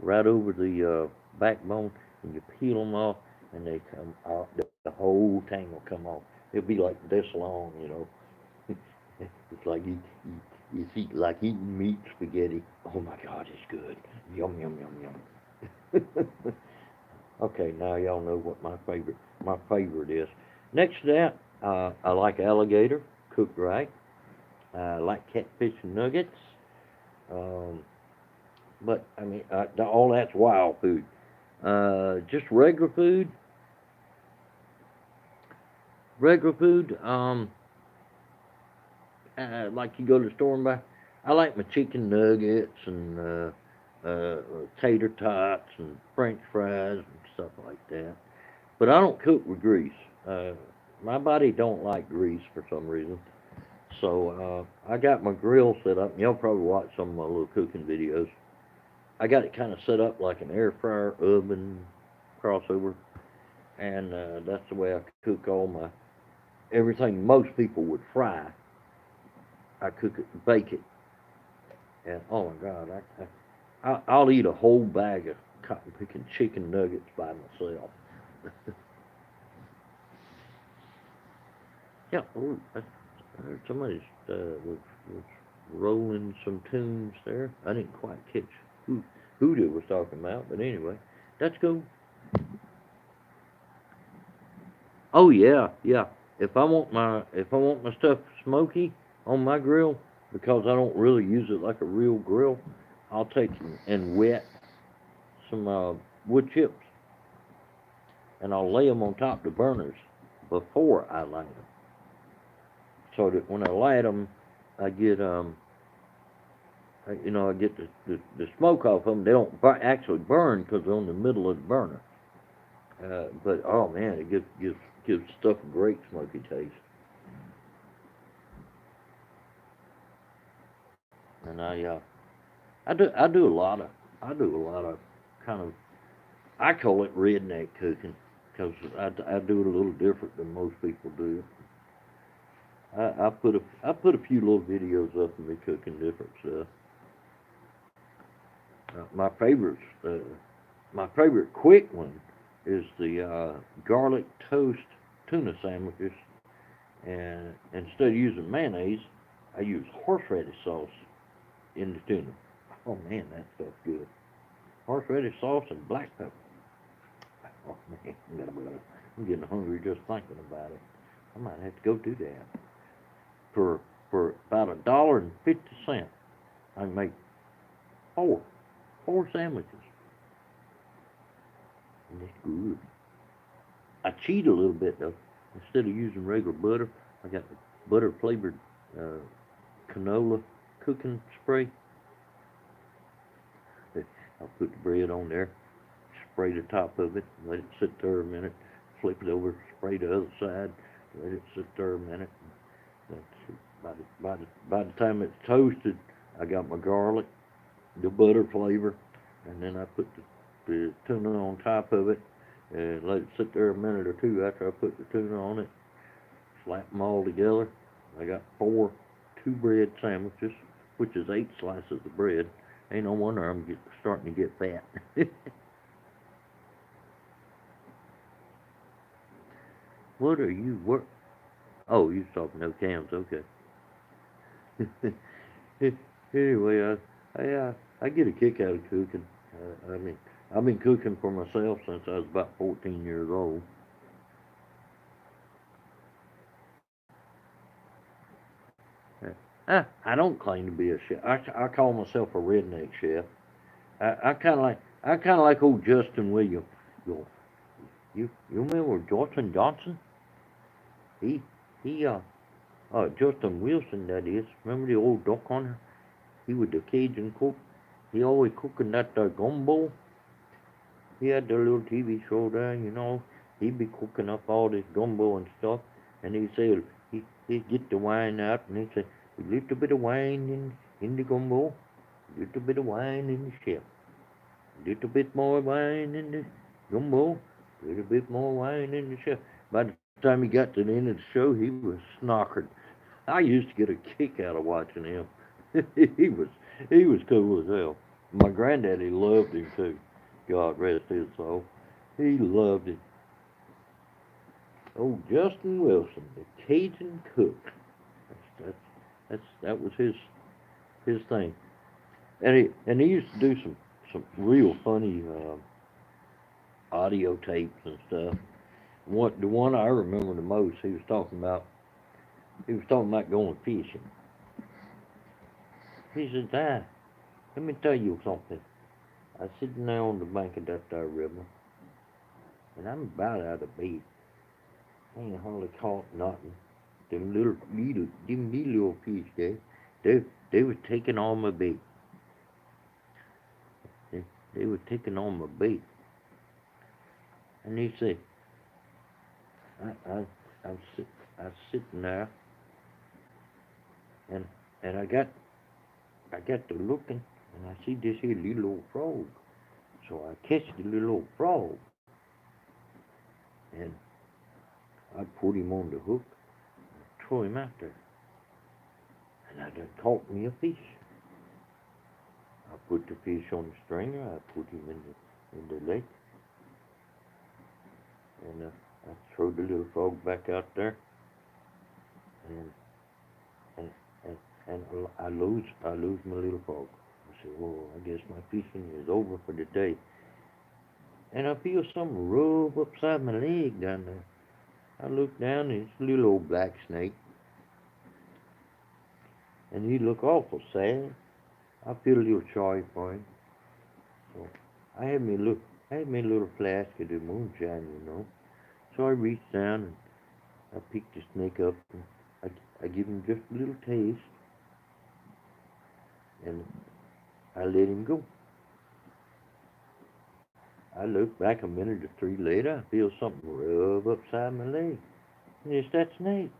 the backbone, and you peel them off, and they come off. The whole thing will come off. It'll be like this long, you know. It's like it's like eating meat spaghetti. Oh my God, it's good. Yum yum yum yum. Okay, now y'all know what my favorite is. Next to that, I like alligator cooked right. I like catfish and nuggets. Um, but I mean, all that's wild food. Just regular food. Regular food. Like you go to the store and buy. I like my chicken nuggets and tater tots and French fries and stuff like that. But I don't cook with grease. Uh, my body don't like grease for some reason. So I got my grill set up. Y'all probably watch some of my little cooking videos. I got it kind of set up like an air fryer oven crossover, and that's the way I cook all my everything most people would fry. I cook it, bake it, and oh my God, I'll eat a whole bag of cotton picking chicken nuggets by myself. Yeah, oh, I heard somebody was rolling some tunes there. I didn't quite catch who they was talking about, but anyway, that's cool. Oh yeah, yeah. If I want my stuff smoky on my grill, because I don't really use it like a real grill, I'll take and wet some wood chips, and I'll lay them on top of the burners before I light them, so that when I light them, I get I get the smoke off them. They don't actually burn because they're on the middle of the burner. But oh man, it gives stuff a great smoky taste. And I do a lot of kind of, I call it redneck cooking, because I do it a little different than most people do. I put a few little videos up of me cooking different stuff. My favorites, my favorite quick one is the garlic toast tuna sandwiches, and instead of using mayonnaise, I use horseradish sauce in the tuna. Oh man, that stuff's good. Horseradish sauce and black pepper. Oh man, I'm getting hungry just thinking about it. I might have to go do that. For about $1.50, I can make four four sandwiches, and it's good. I cheat a little bit though. Instead of using regular butter, I got the butter flavored uh, canola cooking spray. I'll put the bread on there, spray the top of it, let it sit there a minute, flip it over, spray the other side, let it sit there a minute. That's, by the time it's toasted, I got my garlic, the butter flavor, and then I put the tuna on top of it and let it sit there a minute or two after I put the tuna on it. Slap them all together. I got four two bread sandwiches, which is 8 slices of bread. Ain't no wonder starting to get fat. What are you work? Oh, you talking no cams? Okay. Anyway, I get a kick out of cooking. I mean, I've been cooking for myself since I was about 14 years old. Uh, I don't claim to be a chef. I call myself a redneck chef. I kind of like old Justin Williams. You you remember Johnson Johnson? He he Justin Wilson, that is. Remember the old duck hunter? He was the Cajun cook. He always cooking that gumbo. He had the little TV show there, you know. He'd be cooking up all this gumbo and stuff, and he said he'd get the wine out, and he'd say a little bit of wine in the gumbo, a little bit of wine in the chef, a little bit more wine in the gumbo, a little bit more wine in the chef. By the time he got to the end of the show, he was snockered. I used to get a kick out of watching him. he was he was cool as hell. My granddaddy loved him too. God rest his soul. He loved it. Oh, Justin Wilson, the Cajun cook. That was his thing. And he used to do some real funny audio tapes and stuff. The one I remember the most, he was talking about going fishing. He said, "Dad, let me tell you something. I sitting there on the bank of that there river, and I'm about out of bait. I ain't hardly caught nothing. Them little fish there, they was taking all my bait. They, they were taking all my bait." And he said, I, I, I was sitting there, and and I got to looking, and I see this here little old frog. So I catch the little old frog, and I put him on the hook, throw him out there, and I done caught me a fish. I put the fish on the stringer. I put him in the lake, and I throw the little frog back out there, and and and, and I lose my little frog. I said, "Well, I guess my fishing is over for the day." And I feel something rub upside my leg down there. I look down, and it's a little old black snake, and he look awful sad. I feel a little sorry for him. So I had me a little flask of the moonshine. So I reached down and I picked the snake up, and I give him just a little taste, and I let him go. I look back a minute or three later, I feel something rub upside my leg. And it's that snake.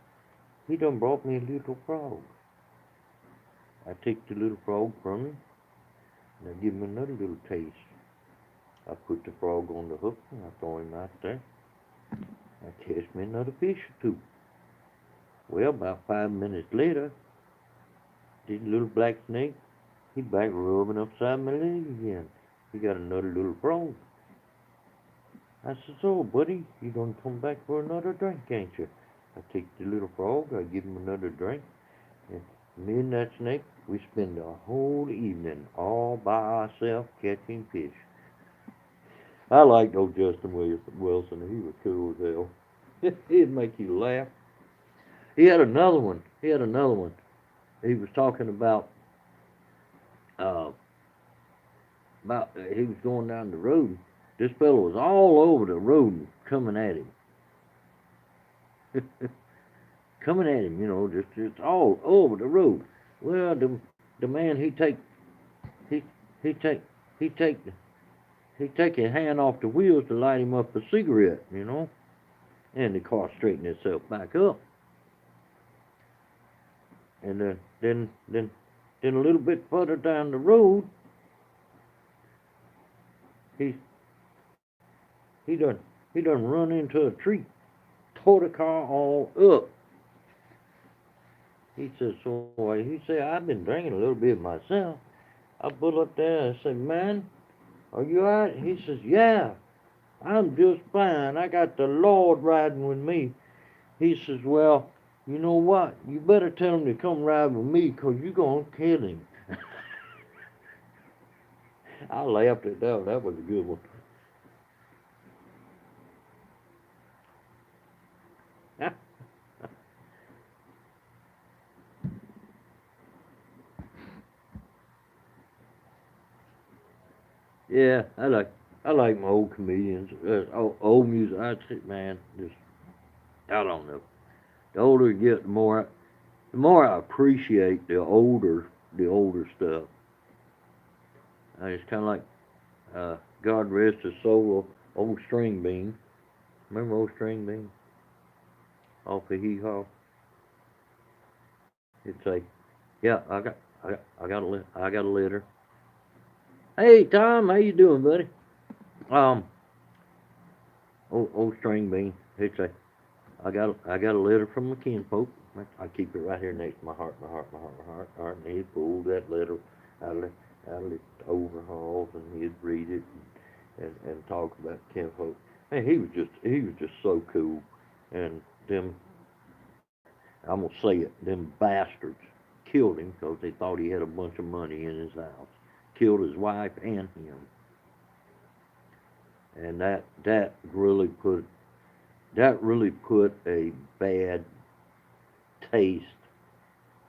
He done brought me a little frog. I take the little frog from him, and I give him another little taste. I put the frog on the hook, and I throw him out there. I catch me another fish or two. Well, about 5 minutes later, this little black snake, he back rubbing upside my leg again. He got another little frog. I said, "So, buddy, you gonna come back for another drink, ain't you?" I take the little frog, I give him another drink, and me and that snake, we spend the whole evening all by ourselves catching fish. I liked old Justin Wilson. He was cool as hell. He'd make you laugh. He had another one. He was talking uh, about he was going down the road. This fellow was all over the road coming at him. Coming at him, just all over the road. Well, the man he he take he take he take his hand off the wheels to light him up a cigarette. And the car straightened itself back up. And then a little bit further down the road, he he done he done run into a tree, tore the car all up. He said, "So he said, I've been drinking a little bit myself." I pulled up there and I said, "Man, are you alright?" He says, "Yeah, I'm just fine. I got the Lord riding with me." He says, "Well, you know what? You better tell him to come ride with me, 'cause you're going to kill him." I laughed at that. That was a good one. Yeah, I like my old comedians. Old music. Man, just I don't know. The older you get, the more I appreciate the older stuff. It's kind of like God rest his soul, old String Bean. Remember old String Bean off of Hee Haw? He'd say, "Yeah, I got a letter. Hey Tom, how you doing, buddy?" Um, old String Bean. He'd say, I got a letter from my kinfolk. I keep it right here next to my heart, my heart, my heart, my heart, my heart. And he pulled that letter out of the overhauls, and he'd read it and talk about kinfolk. And he was just so cool. And them, I'm gonna say it, them bastards killed him because they thought he had a bunch of money in his house. Killed his wife and him. And that really put a bad taste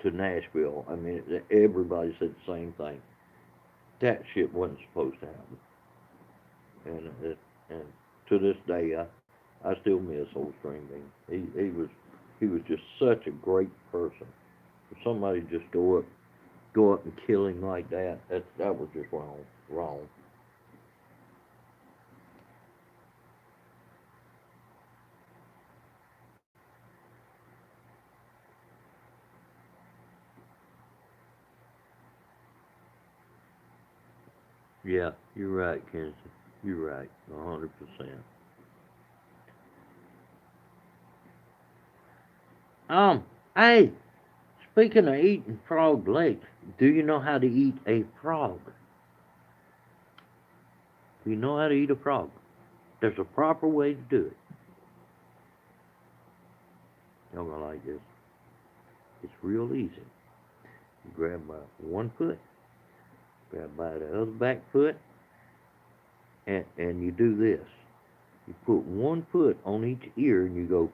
to Nashville. I mean, everybody said the same thing. That shit wasn't supposed to happen. And to this day, I still miss old String Bean. He was just such a great person. For somebody to just go up and kill him like that, that was just wrong, wrong. Yeah, you're right, Kennedy. You're right, 100%. Um, hey, speaking of eating frog legs, do you know how to eat a frog? Do you know how to eat a frog? There's a proper way to do it. Y'all gonna like this. It's real easy. You grab by one foot, grab by the other back foot, and you do this. You put one foot on each ear and you go.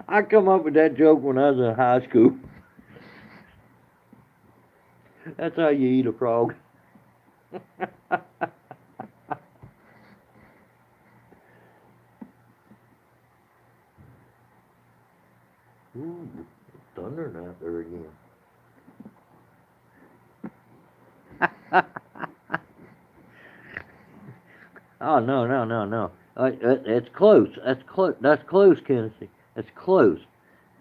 I come up with that joke when I was in high school. That's how you eat a frog. Ooh, thundering out there again. Oh no, no, no, no. That's close. That's close. That's close, Kennedy. That's close.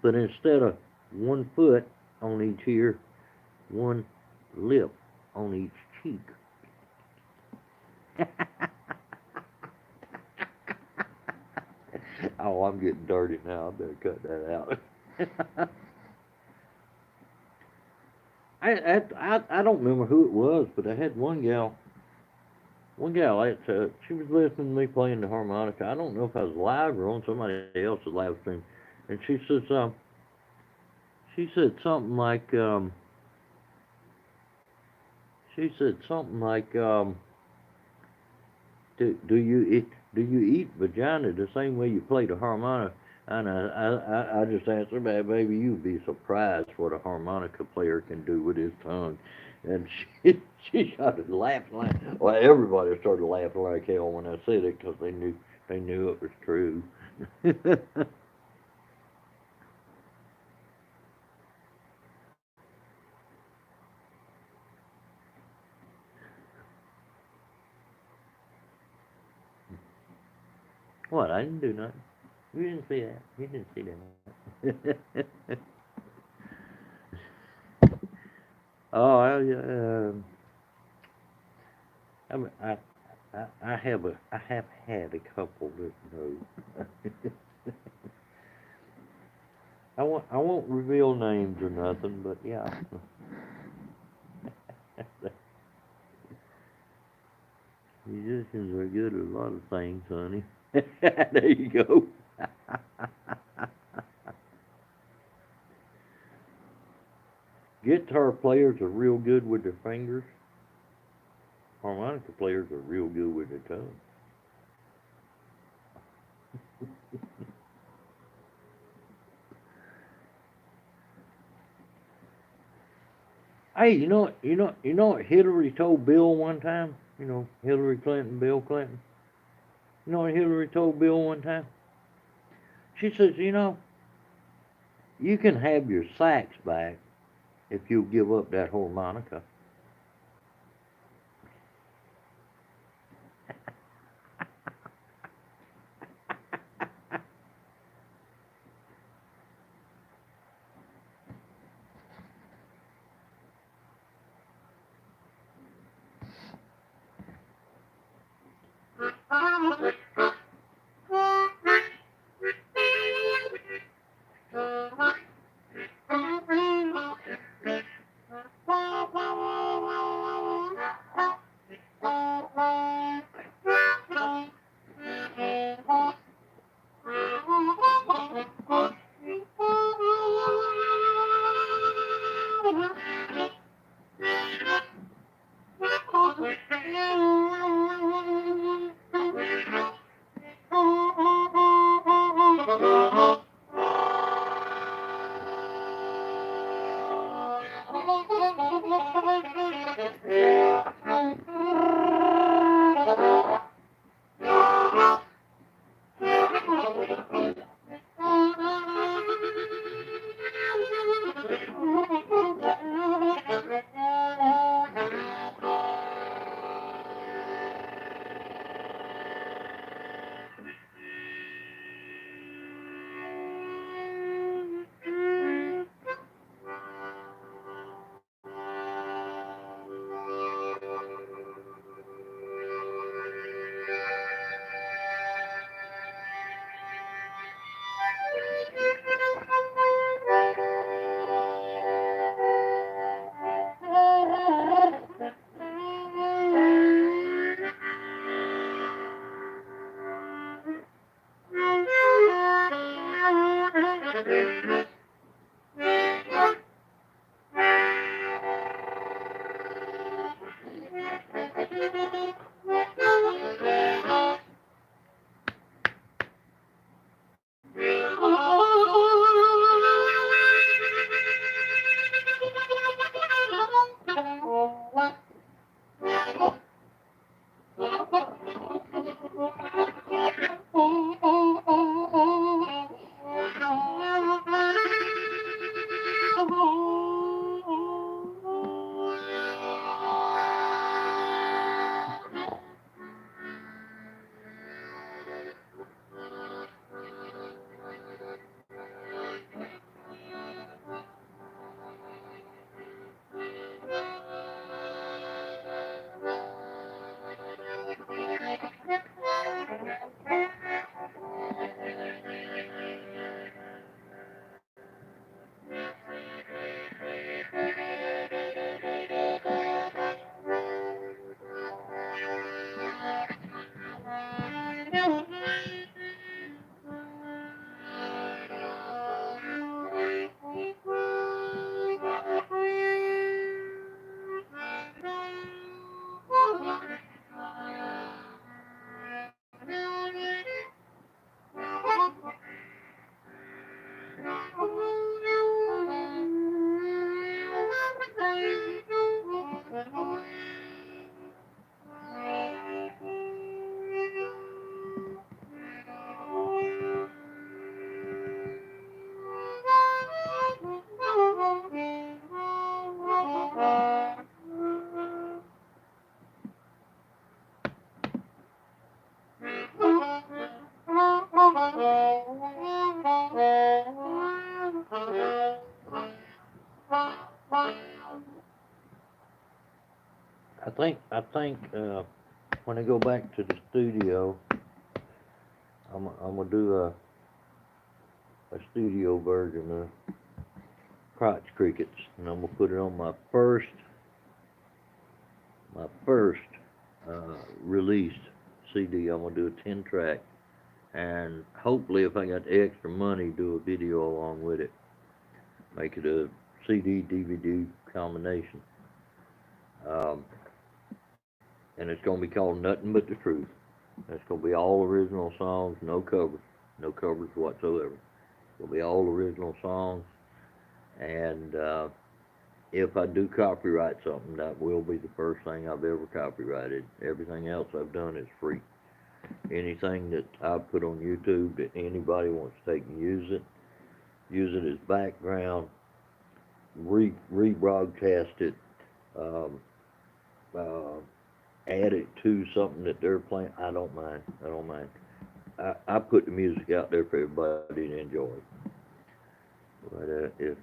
But instead of one foot on each ear, one lip on each cheek. Oh, I'm getting dirty now. I better cut that out. I don't remember who it was, but I had one gal. One gal, she was listening to me playing the harmonica. I don't know if I was live or on somebody else's live stream, and she said something like, she said something like, do you eat vagina the same way you play the harmonica? And I just answered, man, baby, you'd be surprised what a harmonica player can do with his tongue. And she started laughing like, well, everybody started laughing like hell when I said it because they knew it was true. What? I didn't do nothing. You didn't see that. You didn't see that. Oh, I, mean, I have had a couple that know. I won't reveal names or nothing, but yeah, musicians are good at a lot of things, honey. There you go. Guitar players are real good with their fingers. Harmonica players are real good with their tongue. Hey, you know what Hillary told Bill one time? Hillary Clinton, Bill Clinton. You know what Hillary told Bill one time? She says, you can have your sax back if you'll give up that harmonica. I think when I go back to the studio, I'm gonna do a studio version of Crotch Crickets, and I'm gonna put it on my first released CD. I'm gonna do a 10 track, and hopefully, if I got the extra money, do a video along with it. Make it a CD DVD combination, um, and it's gonna be called Nothing But the Truth. It's gonna be all original songs, no covers whatsoever. It'll be all original songs, and if I do copyright something, that will be the first thing I've ever copyrighted. Everything else I've done is free. Anything that I put on YouTube that anybody wants to take and use it as background, rebroadcast it, um, uh, add it to something that they're playing. I don't mind. I don't mind. I put the music out there for everybody to enjoy. But if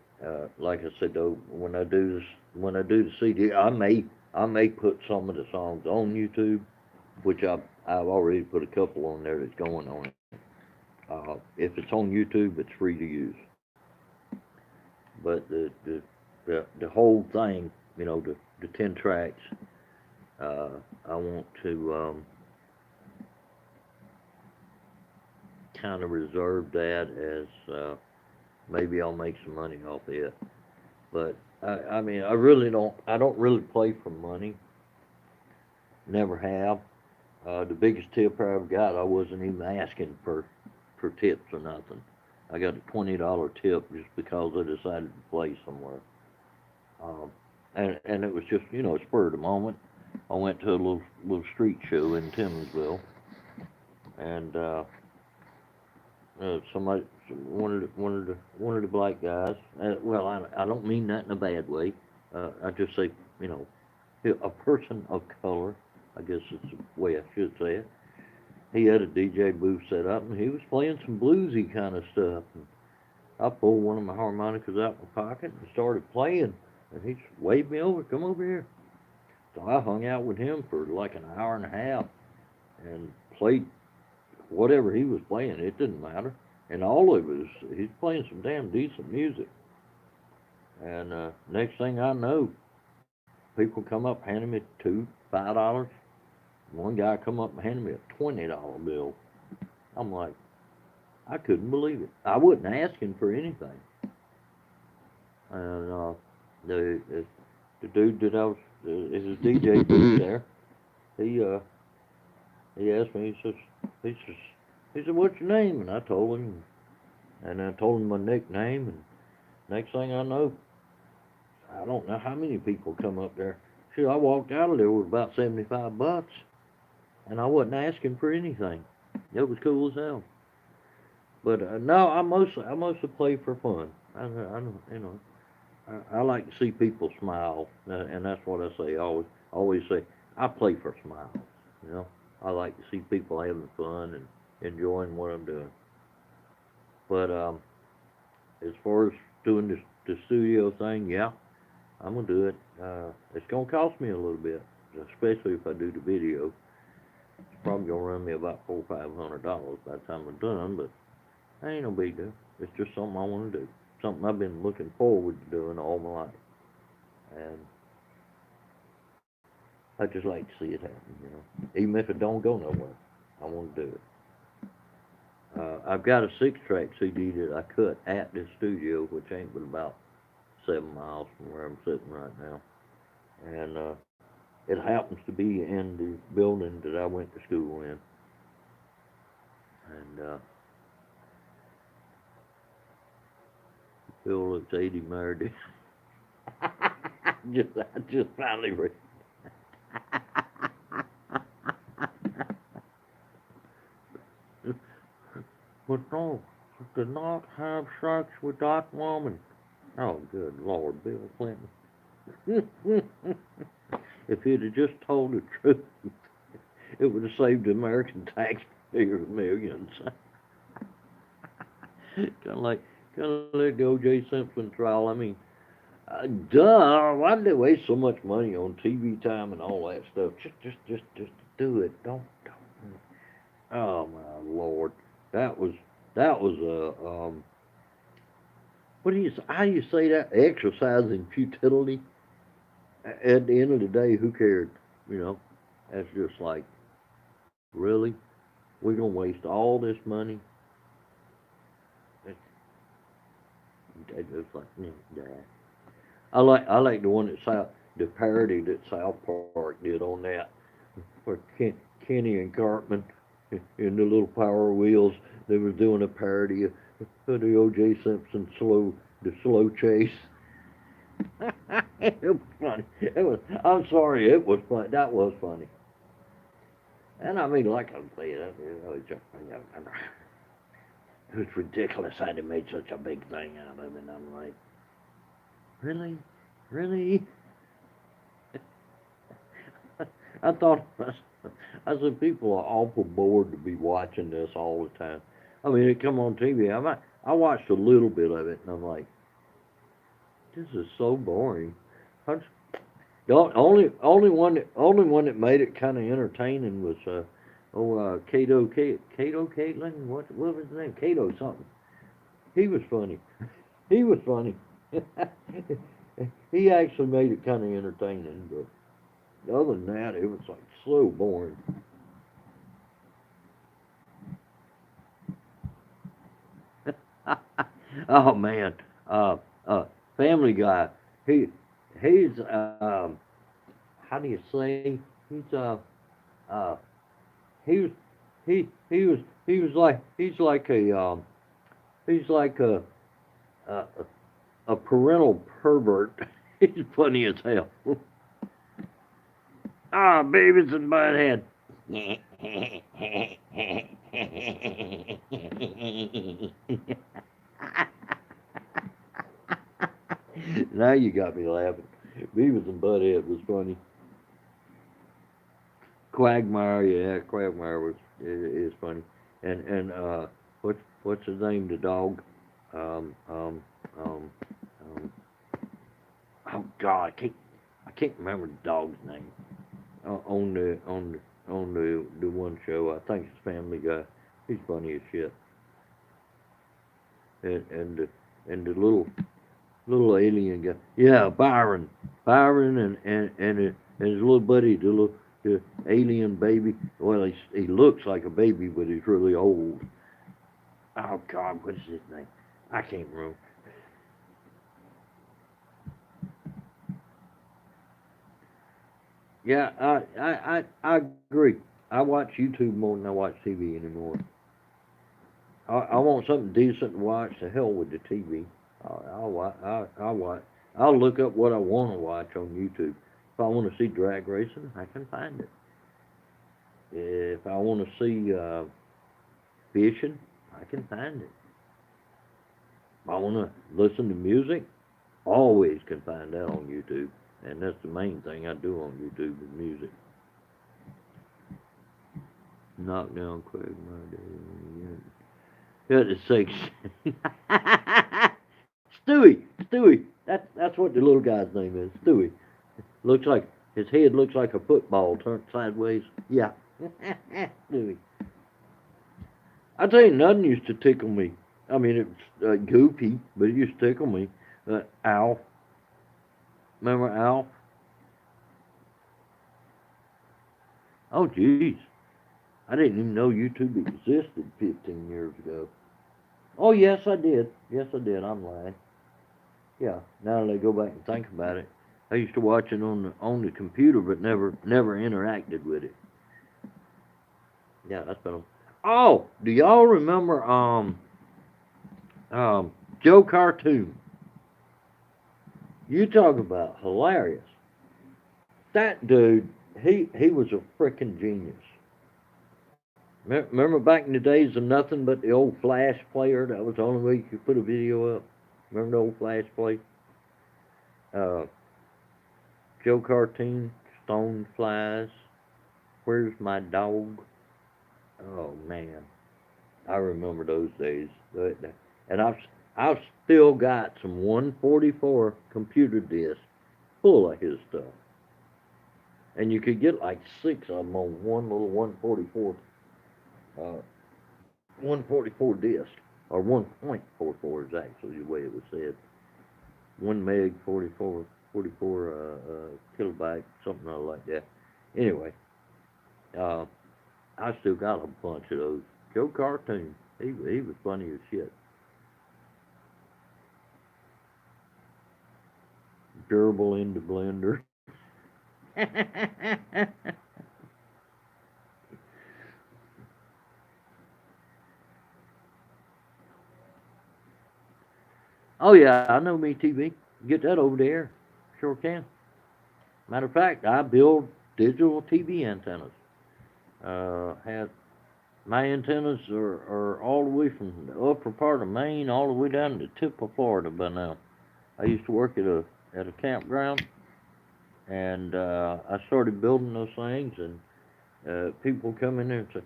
like I said though, when I do the CD, I may put some of the songs on YouTube, which I've already put a couple on there that's going on it. If it's on YouTube, it's free to use. But the whole thing, the 10 tracks, uh, I want to kind of reserve that as maybe I'll make some money off it. But I mean, I really don't. I don't really play for money. Never have. The biggest tip I ever got, I wasn't even asking for tips or nothing. I got a $20 tip just because I decided to play somewhere. And it was just spur of the moment. I went to a little street show in Timmonsville, and somebody one of the black guys. Well, I don't mean that in a bad way. I just say you know a person of color. I guess it's the way I should say it. He had a DJ booth set up, and he was playing some bluesy kind of stuff. And I pulled one of my harmonicas out of my pocket and started playing. And he just waved me over, come over here. So I hung out with him for like an hour and a half and played whatever he was playing. It didn't matter. And all of it was, he's playing some damn decent music. And next thing I know, people come up handing me $5. One guy come up and handed me a $20 bill. I'm like, I couldn't believe it. I wasn't asking for anything. And the dude that I was, is a DJ dude there. He he asked me. He says, he said, what's your name? And I told him, and I told him my nickname. And next thing I know, I don't know how many people come up there. Shoot, I walked out of there with about $75, and I wasn't asking for anything. It was cool as hell. But no, I mostly play for fun. I like to see people smile, and that's what I say. I always say I play for smiles. You know, I like to see people having fun and enjoying what I'm doing. But as far as doing the studio thing, yeah, I'm gonna do it. It's gonna cost me a little bit, especially if I do the video. It's probably gonna run me about $400-500 by the time I'm done, but ain't no big deal. It's just something I want to do. Something I've been looking forward to doing all my life, and I just like to see it happen. Even if it don't go nowhere, I want to do it. I've got a 6-track CD that I cut at this studio, which ain't but about 7 miles from where I'm sitting right now, and it happens to be in the building that I went to school in, and Bill looks 80 married. I just finally read. But no, I did not have sex with that woman. Oh, good Lord, Bill Clinton. If he'd have just told the truth, it would have saved the American taxpayers millions. kind of like the O.J. Simpson trial. I mean, duh, why did they waste so much money on TV time and all that stuff? Just do it. Don't. Oh my Lord, that was that was. What do you how do you say that? Exercising futility. At the end of the day, who cared? You know, that's just like really, we're gonna waste all this money. It's just like, yeah. I like the one that the parody that South Park did on that, where Kenny and Cartman in the little Power Wheels, they were doing a parody of the O.J. Simpson the slow chase. It was funny. It was. I'm sorry. It was funny. That was funny. And I mean, like I'm saying, it was ridiculous how they made such a big thing out of it. And I'm like, really, really? I thought I said people are awful bored to be watching this all the time. I mean, it come on TV. I watched a little bit of it, and I'm like, this is so boring. The only one that made it kind of entertaining Cato Caitlin, what was his name? Cato something. He was funny. He was funny. He actually made it kind of entertaining, but other than that, it was like so boring. Oh man, uh, uh, Family Guy. He he's how do you say he's uh he was he's like he's like a a parental pervert. He's funny as hell. Ah, Beavis and Butthead. Now you got me laughing. Beavis and Butthead was funny. Quagmire, yeah, Quagmire is funny. And what's his name? The dog. Um um um um. Oh God, I can't remember the dog's name. On the one show, I think it's Family Guy. He's funny as shit. And the little alien guy. Yeah, Byron and his little buddy, the alien baby. Well, he looks like a baby, but he's really old. Oh God, what is his name? I can't remember. Yeah, I agree. I watch YouTube more than I watch TV anymore. I want something decent to watch. To hell with the TV. I'll watch. I'll watch. I'll look up what I want to watch on YouTube. If I want to see drag racing, I can find it. If I want to see fishing, I can find it. If I want to listen to music, always can find that on YouTube. And that's the main thing I do on YouTube is music. Knock down Craig my day. Yeah, it's Stewie. That's what the little guy's name is. Stewie. Looks like his head looks like a football turned sideways. Yeah. Stewie. I tell you, nothing used to tickle me. I mean, it's goofy, but it used to tickle me. Alf. Remember Alf? Oh, jeez. I didn't even know YouTube existed 15 years ago. Oh, yes, I did. Yes, I did. I'm lying. Yeah. Now that I go back and think about it, I used to watch it on the computer, but never interacted with it. Yeah, that's been. Oh, do y'all remember Joe Cartoon? You talk about hilarious. That dude, he was a freaking genius. Remember back in the days of nothing but the old flash player? That was the only way you could put a video up. Remember the old flash play? Uh, Joe Cartoon, Stone Flies, Where's My Dog? Oh man, I remember those days. And I've still got some 144 computer discs full of his stuff. And you could get like six of them on one little 144 disc, or 1.44 is actually the way it was said. 1 meg, 44 kilobyte, something like that. Anyway, uh, I still got a bunch of those. Joe Cartoon, he was funny as shit. Gerbil in the blender. Oh yeah, I know me TV. Get that over there. Sure can. Matter of fact, I build digital TV antennas. Had my antennas are all the way from the upper part of Maine all the way down to the tip of Florida by now. I used to work at a campground, and I started building those things, and people come in there and say,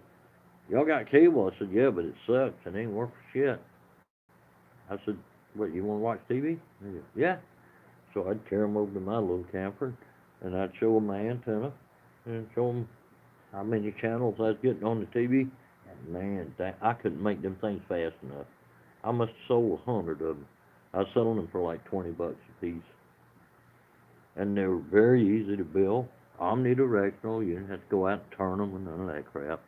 "Y'all got cable?" I said, "Yeah, but it sucks and ain't worth for shit." I said, "What? You want to watch TV?" They said, "Yeah." So I'd carry them over to my little camper, and I'd show them my antenna, and show them how many channels I was getting on the TV. And man, I couldn't make them things fast enough. I must have sold 100 of them. I was selling them for like $20 a piece, and they were very easy to build. Omnidirectional. You didn't have to go out and turn them and none of that crap.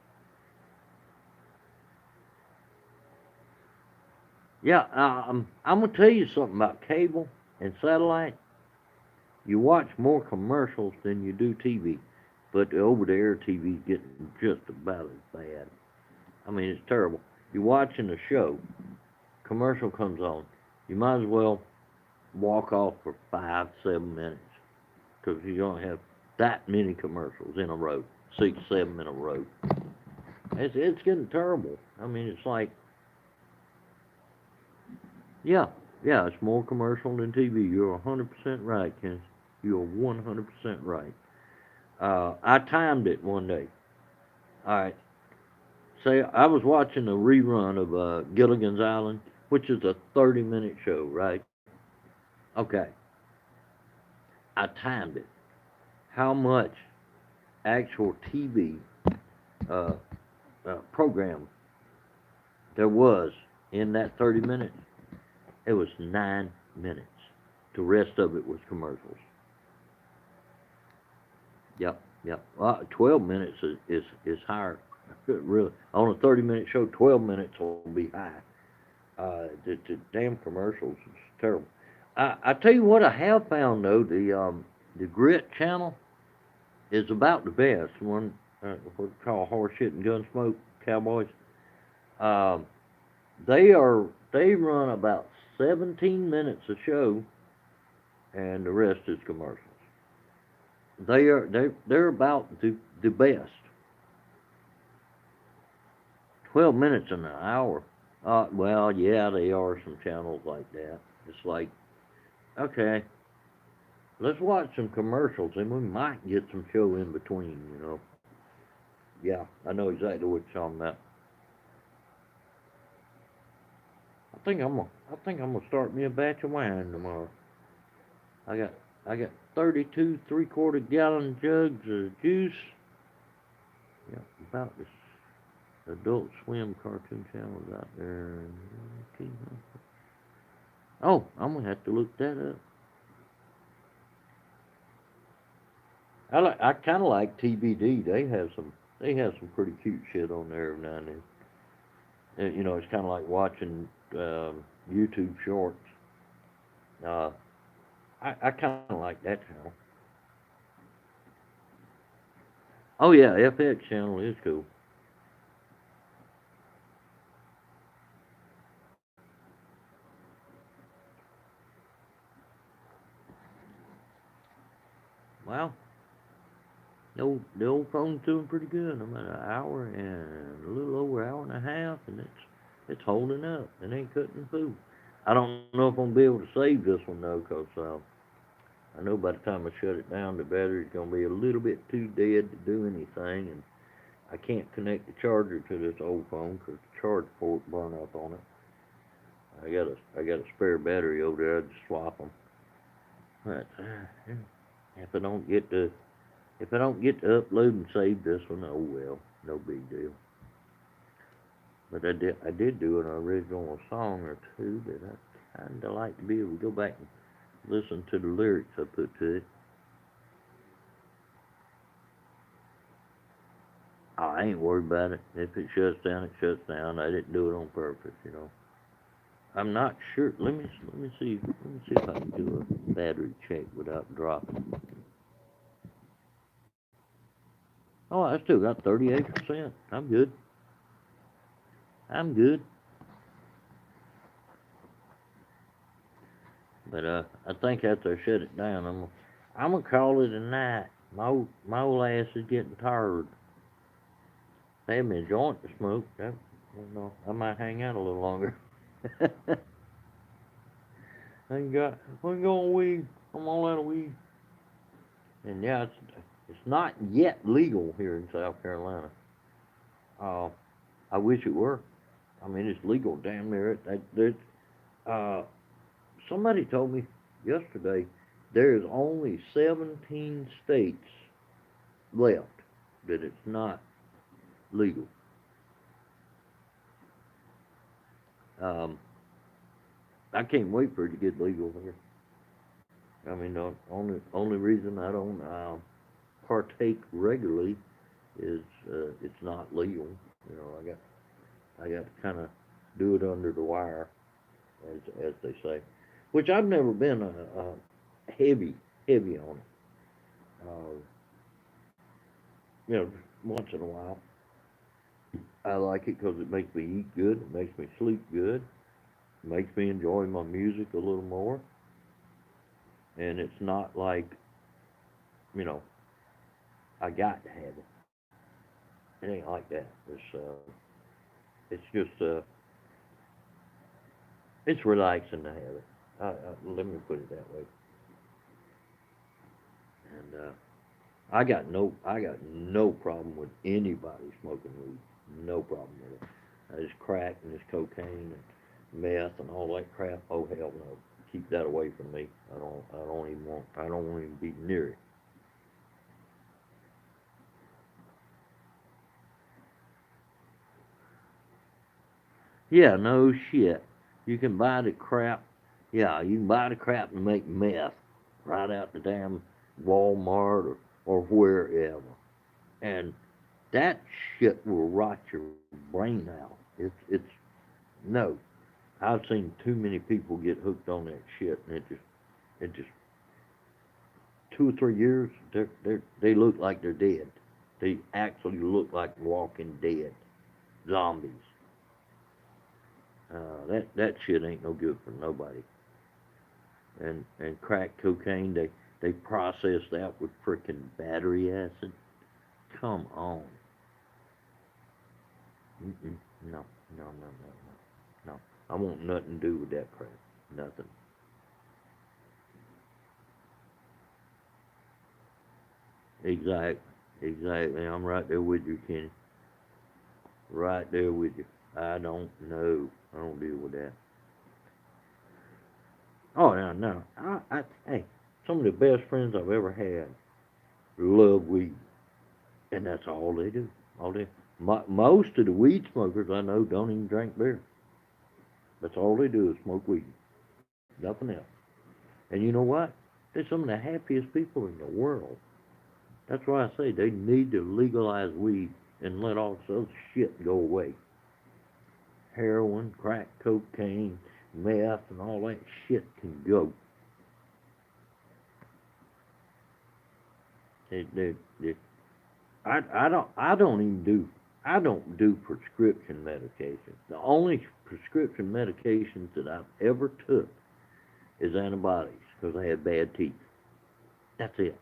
Yeah, I'm gonna tell you something about cable and satellite. You watch more commercials than you do TV, but the over-the-air TV is getting just about as bad. I mean, it's terrible. You're watching a show, commercial comes on, you might as well walk off for 5, 7 minutes because you don't have that many commercials in a row, 6, 7 in a row. It's getting terrible. I mean, it's like, yeah, yeah, it's more commercial than TV. You're 100% right, Ken. You're 100% right. I timed it one day. All right, say I was watching a rerun of Gilligan's Island, which is a 30-minute show, right? Okay, I timed it. How much actual TV uh, program there was in that 30 minutes? It was 9 minutes. The rest of it was commercials. Yep, yep. 12 minutes is higher. Really, on a 30-minute show, 12 minutes will be high. The damn commercials is terrible. I tell you what, I have found though the Grit channel is about the best one. What we call horse shit and gun smoke cowboys. Um, they run about 17 minutes a show, and the rest is commercials. They're about the best. 12 minutes in an hour. Well, yeah, they are some channels like that. It's like, okay, let's watch some commercials and we might get some show in between. Yeah, I know exactly what you're talking about. I think I'm gonna start me a batch of wine tomorrow. I got I got 32 3/4 gallon jugs of juice. Yeah, about this Adult Swim cartoon channels out there. Oh, I'm gonna have to look that up. I kind of like TBD. They have some pretty cute shit on there every now and then. It's kind of like watching YouTube shorts. Uh, I kind of like that channel. Oh yeah, FX channel is cool. Well, the old phone's doing pretty good. I'm at an hour and a little over an hour and a half, and it's holding up. It ain't cutting food. I don't know if I'm gonna be able to save this one though, 'cause I know by the time I shut it down, the battery's gonna be a little bit too dead to do anything, and I can't connect the charger to this old phone 'cause the charge port burn up on it. I got a spare battery over there. I just swap them. But if I don't get to if I don't get to upload and save this one, oh well, no big deal. But I did do an original song or two that I kinda like to be able to go back and listen to the lyrics I put to it. I ain't worried about it. If it shuts down, it shuts down. I didn't do it on purpose. I'm not sure. Let me see if I can do a battery check without dropping. Oh, I still got 38%. I'm good. I'm good. But I think after I shut it down, I'm gonna call it a night. My old ass is getting tired. They have me a joint to smoke. I might hang out a little longer. I ain't got. I'm going weed. I'm all out of weed. And yeah, it's not yet legal here in South Carolina. Uh, I wish it were. I mean, it's legal damn near it. Uh, somebody told me yesterday there's only 17 states left. that it's not legal. Um, I can't wait for it to get legal here. I mean, the only reason I don't partake regularly is it's not legal. You know, I got to kind of do it under the wire, as they say, which I've never been a heavy on it. Uh, you know, once in a while, I like it because it makes me eat good, it makes me sleep good, it makes me enjoy my music a little more, and it's not like you know I got to have it. It ain't like that. It's just it's relaxing to have it. Let me put it that way. And I got no problem with anybody smoking weed. No problem with it. This crack and this cocaine and meth and all that crap. Oh hell no! Keep that away from me. I don't even want. I don't want to even be near it. Yeah, no shit. You can buy the crap. Yeah, you can buy the crap and make meth right out the damn Walmart or wherever. And that shit will rot your brain out. It's no. I've seen too many people get hooked on that shit, and it just 2 or 3 years they look like they're dead. They actually look like walking dead zombies. That shit ain't no good for nobody. And crack cocaine, they process that with frickin' battery acid. Come on. Mm-mm. No, no, no, no, no, no. I want nothing to do with that crap. Nothing. Exactly. Exactly. I'm right there with you, Kenny. Right there with you. I don't know. I don't deal with that. Oh no, no. Hey, some of the best friends I've ever had love weed, and that's all they do. All they. Most of the weed smokers I know don't even drink beer. That's all they do is smoke weed. Nothing else. And you know what? They're some of the happiest people in the world. That's why I say they need to legalize weed and let all this other shit go away. Heroin, crack, cocaine, meth, and all that shit can go. They, I don't do prescription medications. The only prescription medications that I've ever took is antibiotics because I had bad teeth. That's it.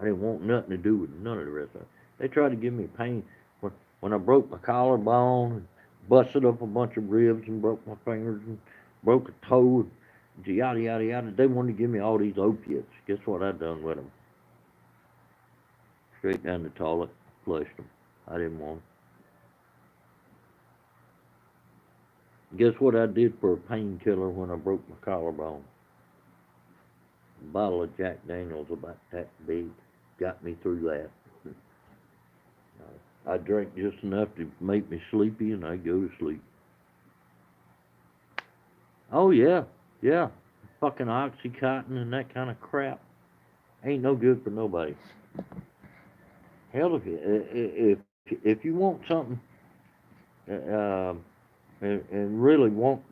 I didn't want nothing to do with none of the rest of it. They tried to give me pain when I broke my collarbone and busted up a bunch of ribs and broke my fingers and broke a toe and yada yada yada. They wanted to give me all these opiates. Guess what I done with them? Straight down the toilet, flushed them. I didn't want them. Guess what I did for a painkiller when I broke my collarbone? A bottle of Jack Daniels about that big got me through that. I drank just enough to make me sleepy, and I go to sleep. Oh yeah, yeah. Fucking oxycontin and that kind of crap ain't no good for nobody. Hell, if you want something uh, and really want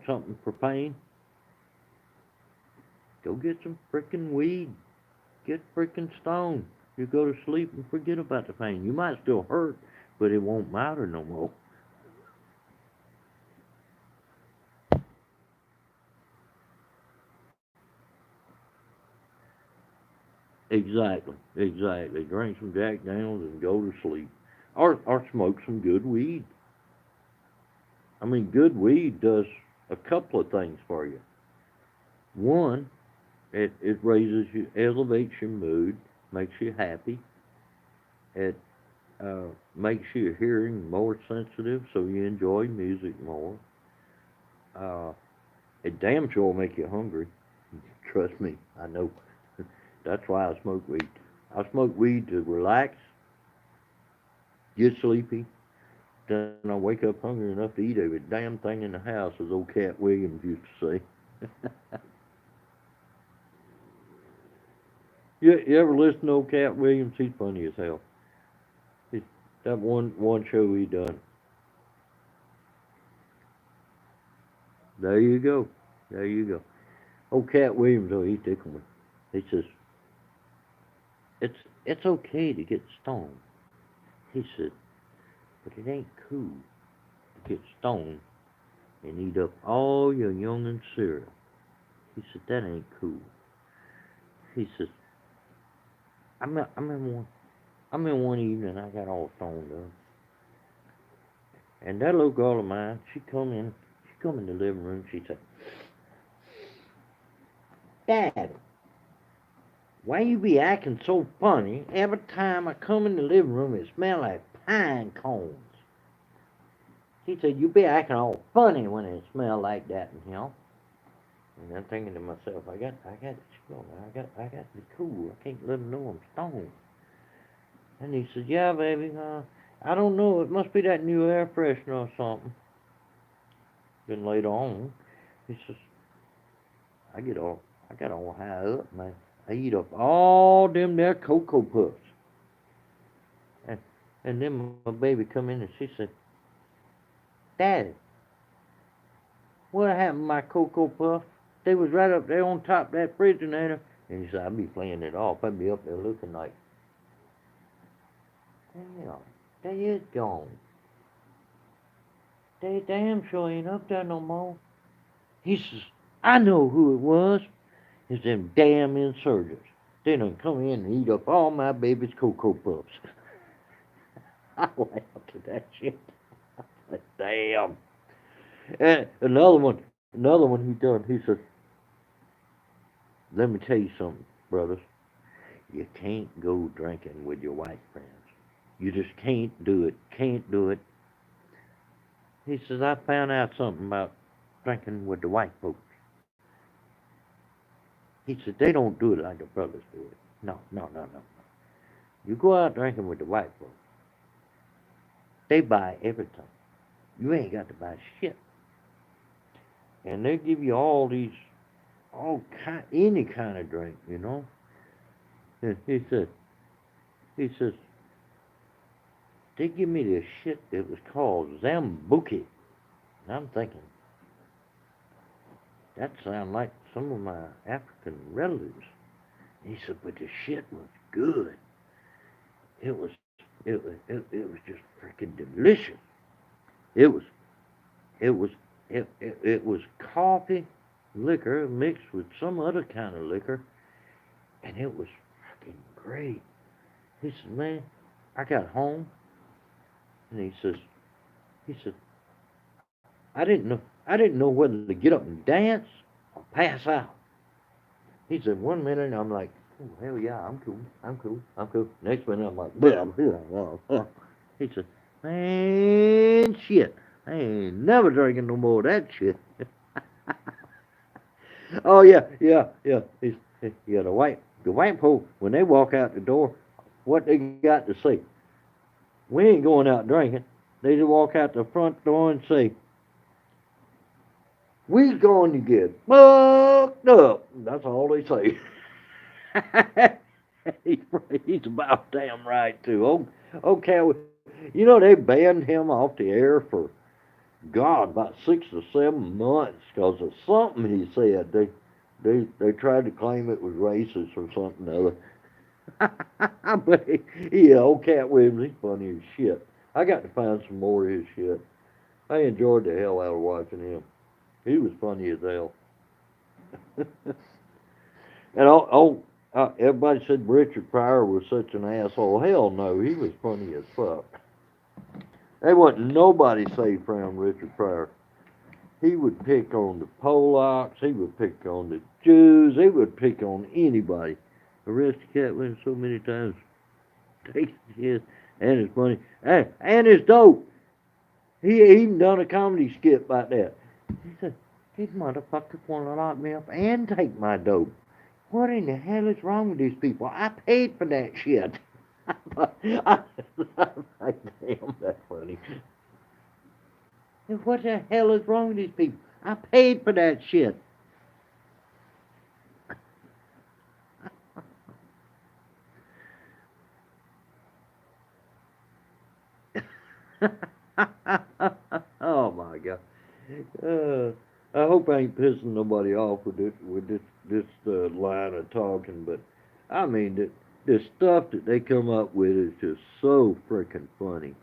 something for pain, go get some freaking weed. Get freaking stoned. You go to sleep and forget about the pain. You might still hurt, but it won't matter no more. Exactly, exactly. Drink some Jack Daniels and go to sleep, or smoke some good weed. I mean, good weed does a couple of things for you. One, it raises you, elevates your mood, makes you happy. It makes your hearing more sensitive, so you enjoy music more. Uh, it damn sure will make you hungry. Trust me, I know. That's why I smoke weed. I smoke weed to relax, get sleepy. Then I wake up hungry enough to eat every damn thing in the house, as old Cat Williams used to say. You ever listen to old Cat Williams? He's funny as hell. He, that one show he done. There you go. There you go. Old Cat Williams, oh, he tickled me. He says, it's okay to get stoned. He said, but it ain't cool to get stoned and eat up all your young'un cereal. He said, that ain't cool. He says, I remember one evening I got all stoned up. And that little girl of mine, she come in the living room, she said, Dad, why you be acting so funny? Every time I come in the living room, it smell like pine cones. He said, you be acting all funny when it smell like that, you know. And I'm thinking to myself, I got to chill, I got to be cool. I can't let him know I'm stoned. And he said, yeah, baby, I don't know, it must be that new air freshener or something. Then later on, he says, I got all high up, man. I eat up all them there Cocoa Puffs. And then my baby come in and she said, Daddy, what happened to my Cocoa Puff? They was right up there on top of that refrigerator. And he said, I'd be playing it off. I'd be up there looking like, damn, they is gone. They damn sure ain't up there no more. He says, I know who it was. It's them damn insurgents. They done come in and eat up all my baby's Cocoa Puffs. I laughed at that shit. I said, damn. And another one he done, he said, let me tell you something, brothers. You can't go drinking with your white friends. You just can't do it. Can't do it. He says, I found out something about drinking with the white folks. He said, they don't do it like the brothers do it. No. You go out drinking with the white folks. They buy everything. You ain't got to buy shit. And they give you any kind of drink, you know. And he says, they give me this shit that was called Zambuki. And I'm thinking, that sounds like some of my African relatives. He said, but the shit was good. It was just freaking delicious. It was coffee liquor mixed with some other kind of liquor, and it was freaking great. He said, man, I got home, and he says, I didn't know whether to get up and dance or pass out. He said, one minute I'm like, oh, hell yeah, I'm cool. Next minute I'm like, blah, blah, blah, blah. He said, man, shit, I ain't never drinking no more of that shit. Oh yeah. The white folk, when they walk out the door, what they got to say? We ain't going out drinking. They just walk out the front door and say, we going to get fucked up. That's all they say. He's about damn right too. Okay, you know they banned him off the air for God about 6 or 7 months because of something he said. They tried to claim it was racist or something or other. But yeah, old Cat Williams, he's funny as shit. I got to find some more of his shit. I enjoyed the hell out of watching him. He was funny as hell. And everybody said Richard Pryor was such an asshole. Hell no, he was funny as fuck. There wasn't nobody safe around Richard Pryor. He would pick on the Polacks. He would pick on the Jews. He would pick on anybody. Arrested Cat Williams so many times. Takes his and his money and his dope. He even done a comedy skit about that. He said, these motherfuckers want to lock me up and take my dope. What in the hell is wrong with these people? I paid for that shit. I, I'm like, damn, that's funny. What the hell is wrong with these people? I paid for that shit. Oh my god. Uh, I hope I ain't pissing nobody off with this line of talking, but I mean the stuff that they come up with is just so freaking funny.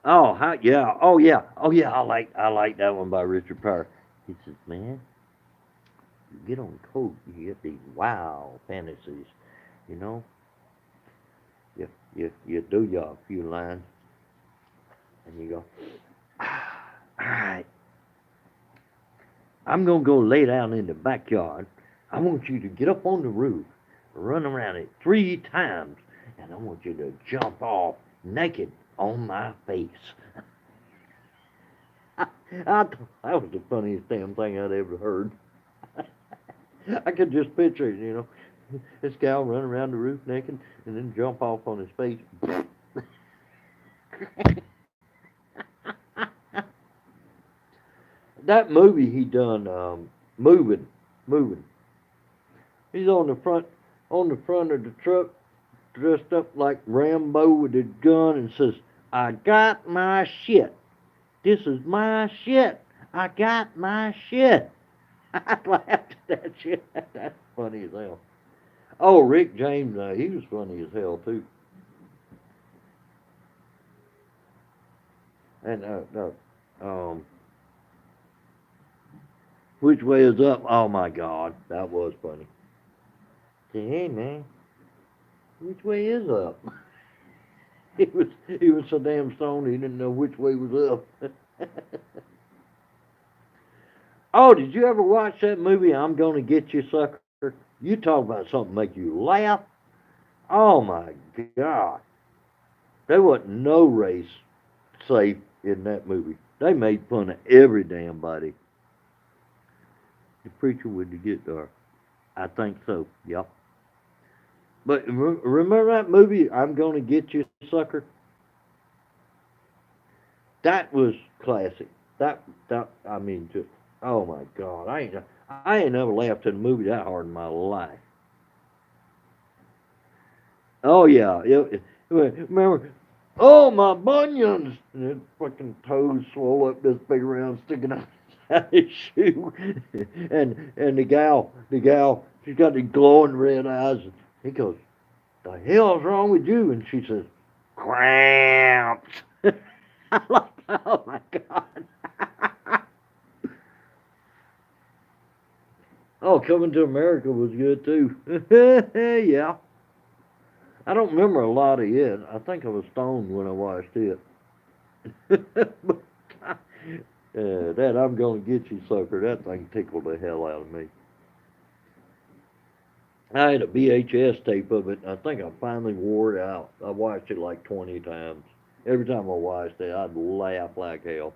Oh, yeah, oh yeah, oh yeah. I like that one by Richard Pryor. He says, "Man, you get on coke, you get these wow fantasies, you know. You do your few lines, and you go, all right, I'm gonna go lay down in the backyard. I want you to get up on the roof, run around it 3 times, and I want you to jump off naked on my face." I thought that was the funniest damn thing I'd ever heard. I could just picture it, this gal run around the roof naked and then jump off on his face. That movie he done, moving, moving. He's on the front of the truck, dressed up like Rambo with a gun, and says, "I got my shit. This is my shit. I got my shit." I laughed at that shit. That's funny as hell. Oh, Rick James, he was funny as hell too. And which way is up? Oh my God, that was funny. Say, hey man, which way is up? He was so damn stoned he didn't know which way was up. Oh, did you ever watch that movie? I'm gonna get you, sucker. You talk about something make you laugh. Oh my God, there wasn't no race safe in that movie. They made fun of every damn body. The preacher with the guitar. I think so. Yep. But remember that movie? I'm gonna get you, sucker. That was classic. That I mean, just oh my God, I ain't never laughed at a movie that hard in my life. Oh yeah, yeah. Remember? Oh my bunions! And his fucking toes swell up this big around sticking out his shoe, and the gal, she's got the glowing red eyes. He goes, "The hell's wrong with you?" And she says, "Cramps." I like, oh my God. Oh, Coming to America was good too. Yeah. I don't remember a lot of it. I think I was stoned when I watched it. But, that I'm gonna get you, sucker. That thing tickled the hell out of me. I had a VHS tape of it. And I think I finally wore it out. I watched it like 20 times. Every time I watched it, I'd laugh like hell.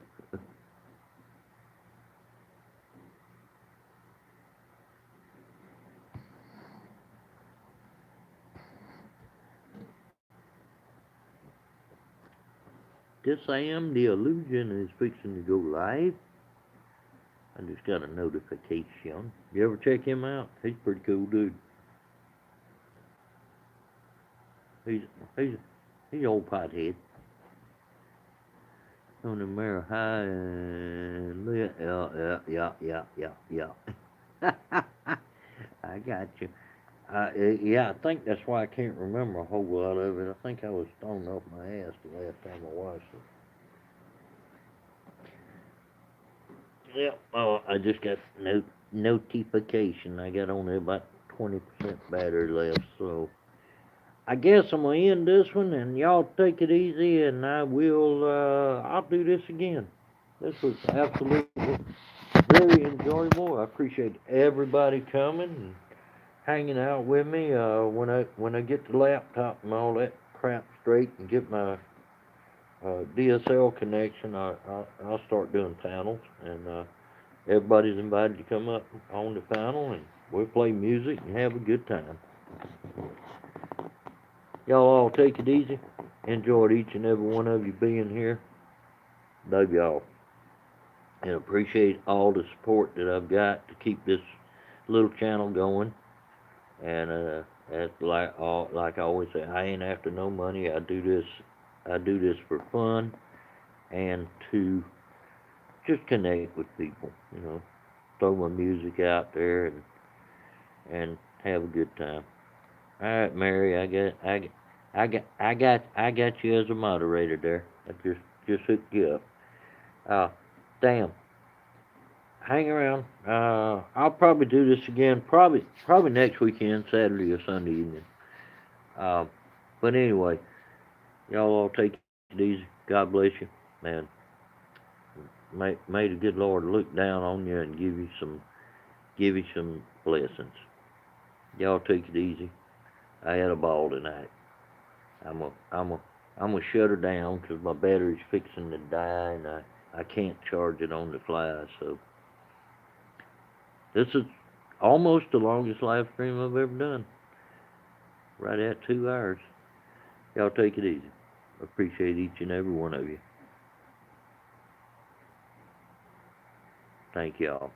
This Sam, the illusion is fixing to go live. I just got a notification. You ever check him out? He's a pretty cool dude. He's he's he's old pothead. On the mirror high and yeah, yeah, yeah, yeah, yeah, yeah. I got you. Yeah, I think that's why I can't remember a whole lot of it. I think I was stoned off my ass the last time I watched it. Yep. Oh, I just got notification. I got only about 20% battery left, so I guess I'm gonna end this one, and y'all take it easy, and I'll do this again. This was absolutely very enjoyable. I appreciate everybody coming and hanging out with me. When I get the laptop and all that crap straight and get my DSL connection, I'll start doing panels, and everybody's invited to come up on the panel, and we'll play music and have a good time. Y'all all take it easy. Enjoyed each and every one of you being here. Love y'all. And appreciate all the support that I've got to keep this little channel going. And as like I always say, I ain't after no money. I do this for fun and to just connect with people. You know, throw my music out there and have a good time. All right, Mary, I got you as a moderator there. I just hooked you up. Damn. Hang around. I'll probably do this again. Probably next weekend, Saturday or Sunday evening. Uh, but anyway, y'all all take it easy. God bless you, man. May the good Lord look down on you and give you some blessings. Y'all take it easy. I had a ball tonight. I'm a I'm a I'm gonna shut her down because my battery's fixing to die and I can't charge it on the fly. So this is almost the longest live stream I've ever done. Right at 2 hours. Y'all take it easy. Appreciate each and every one of you. Thank y'all.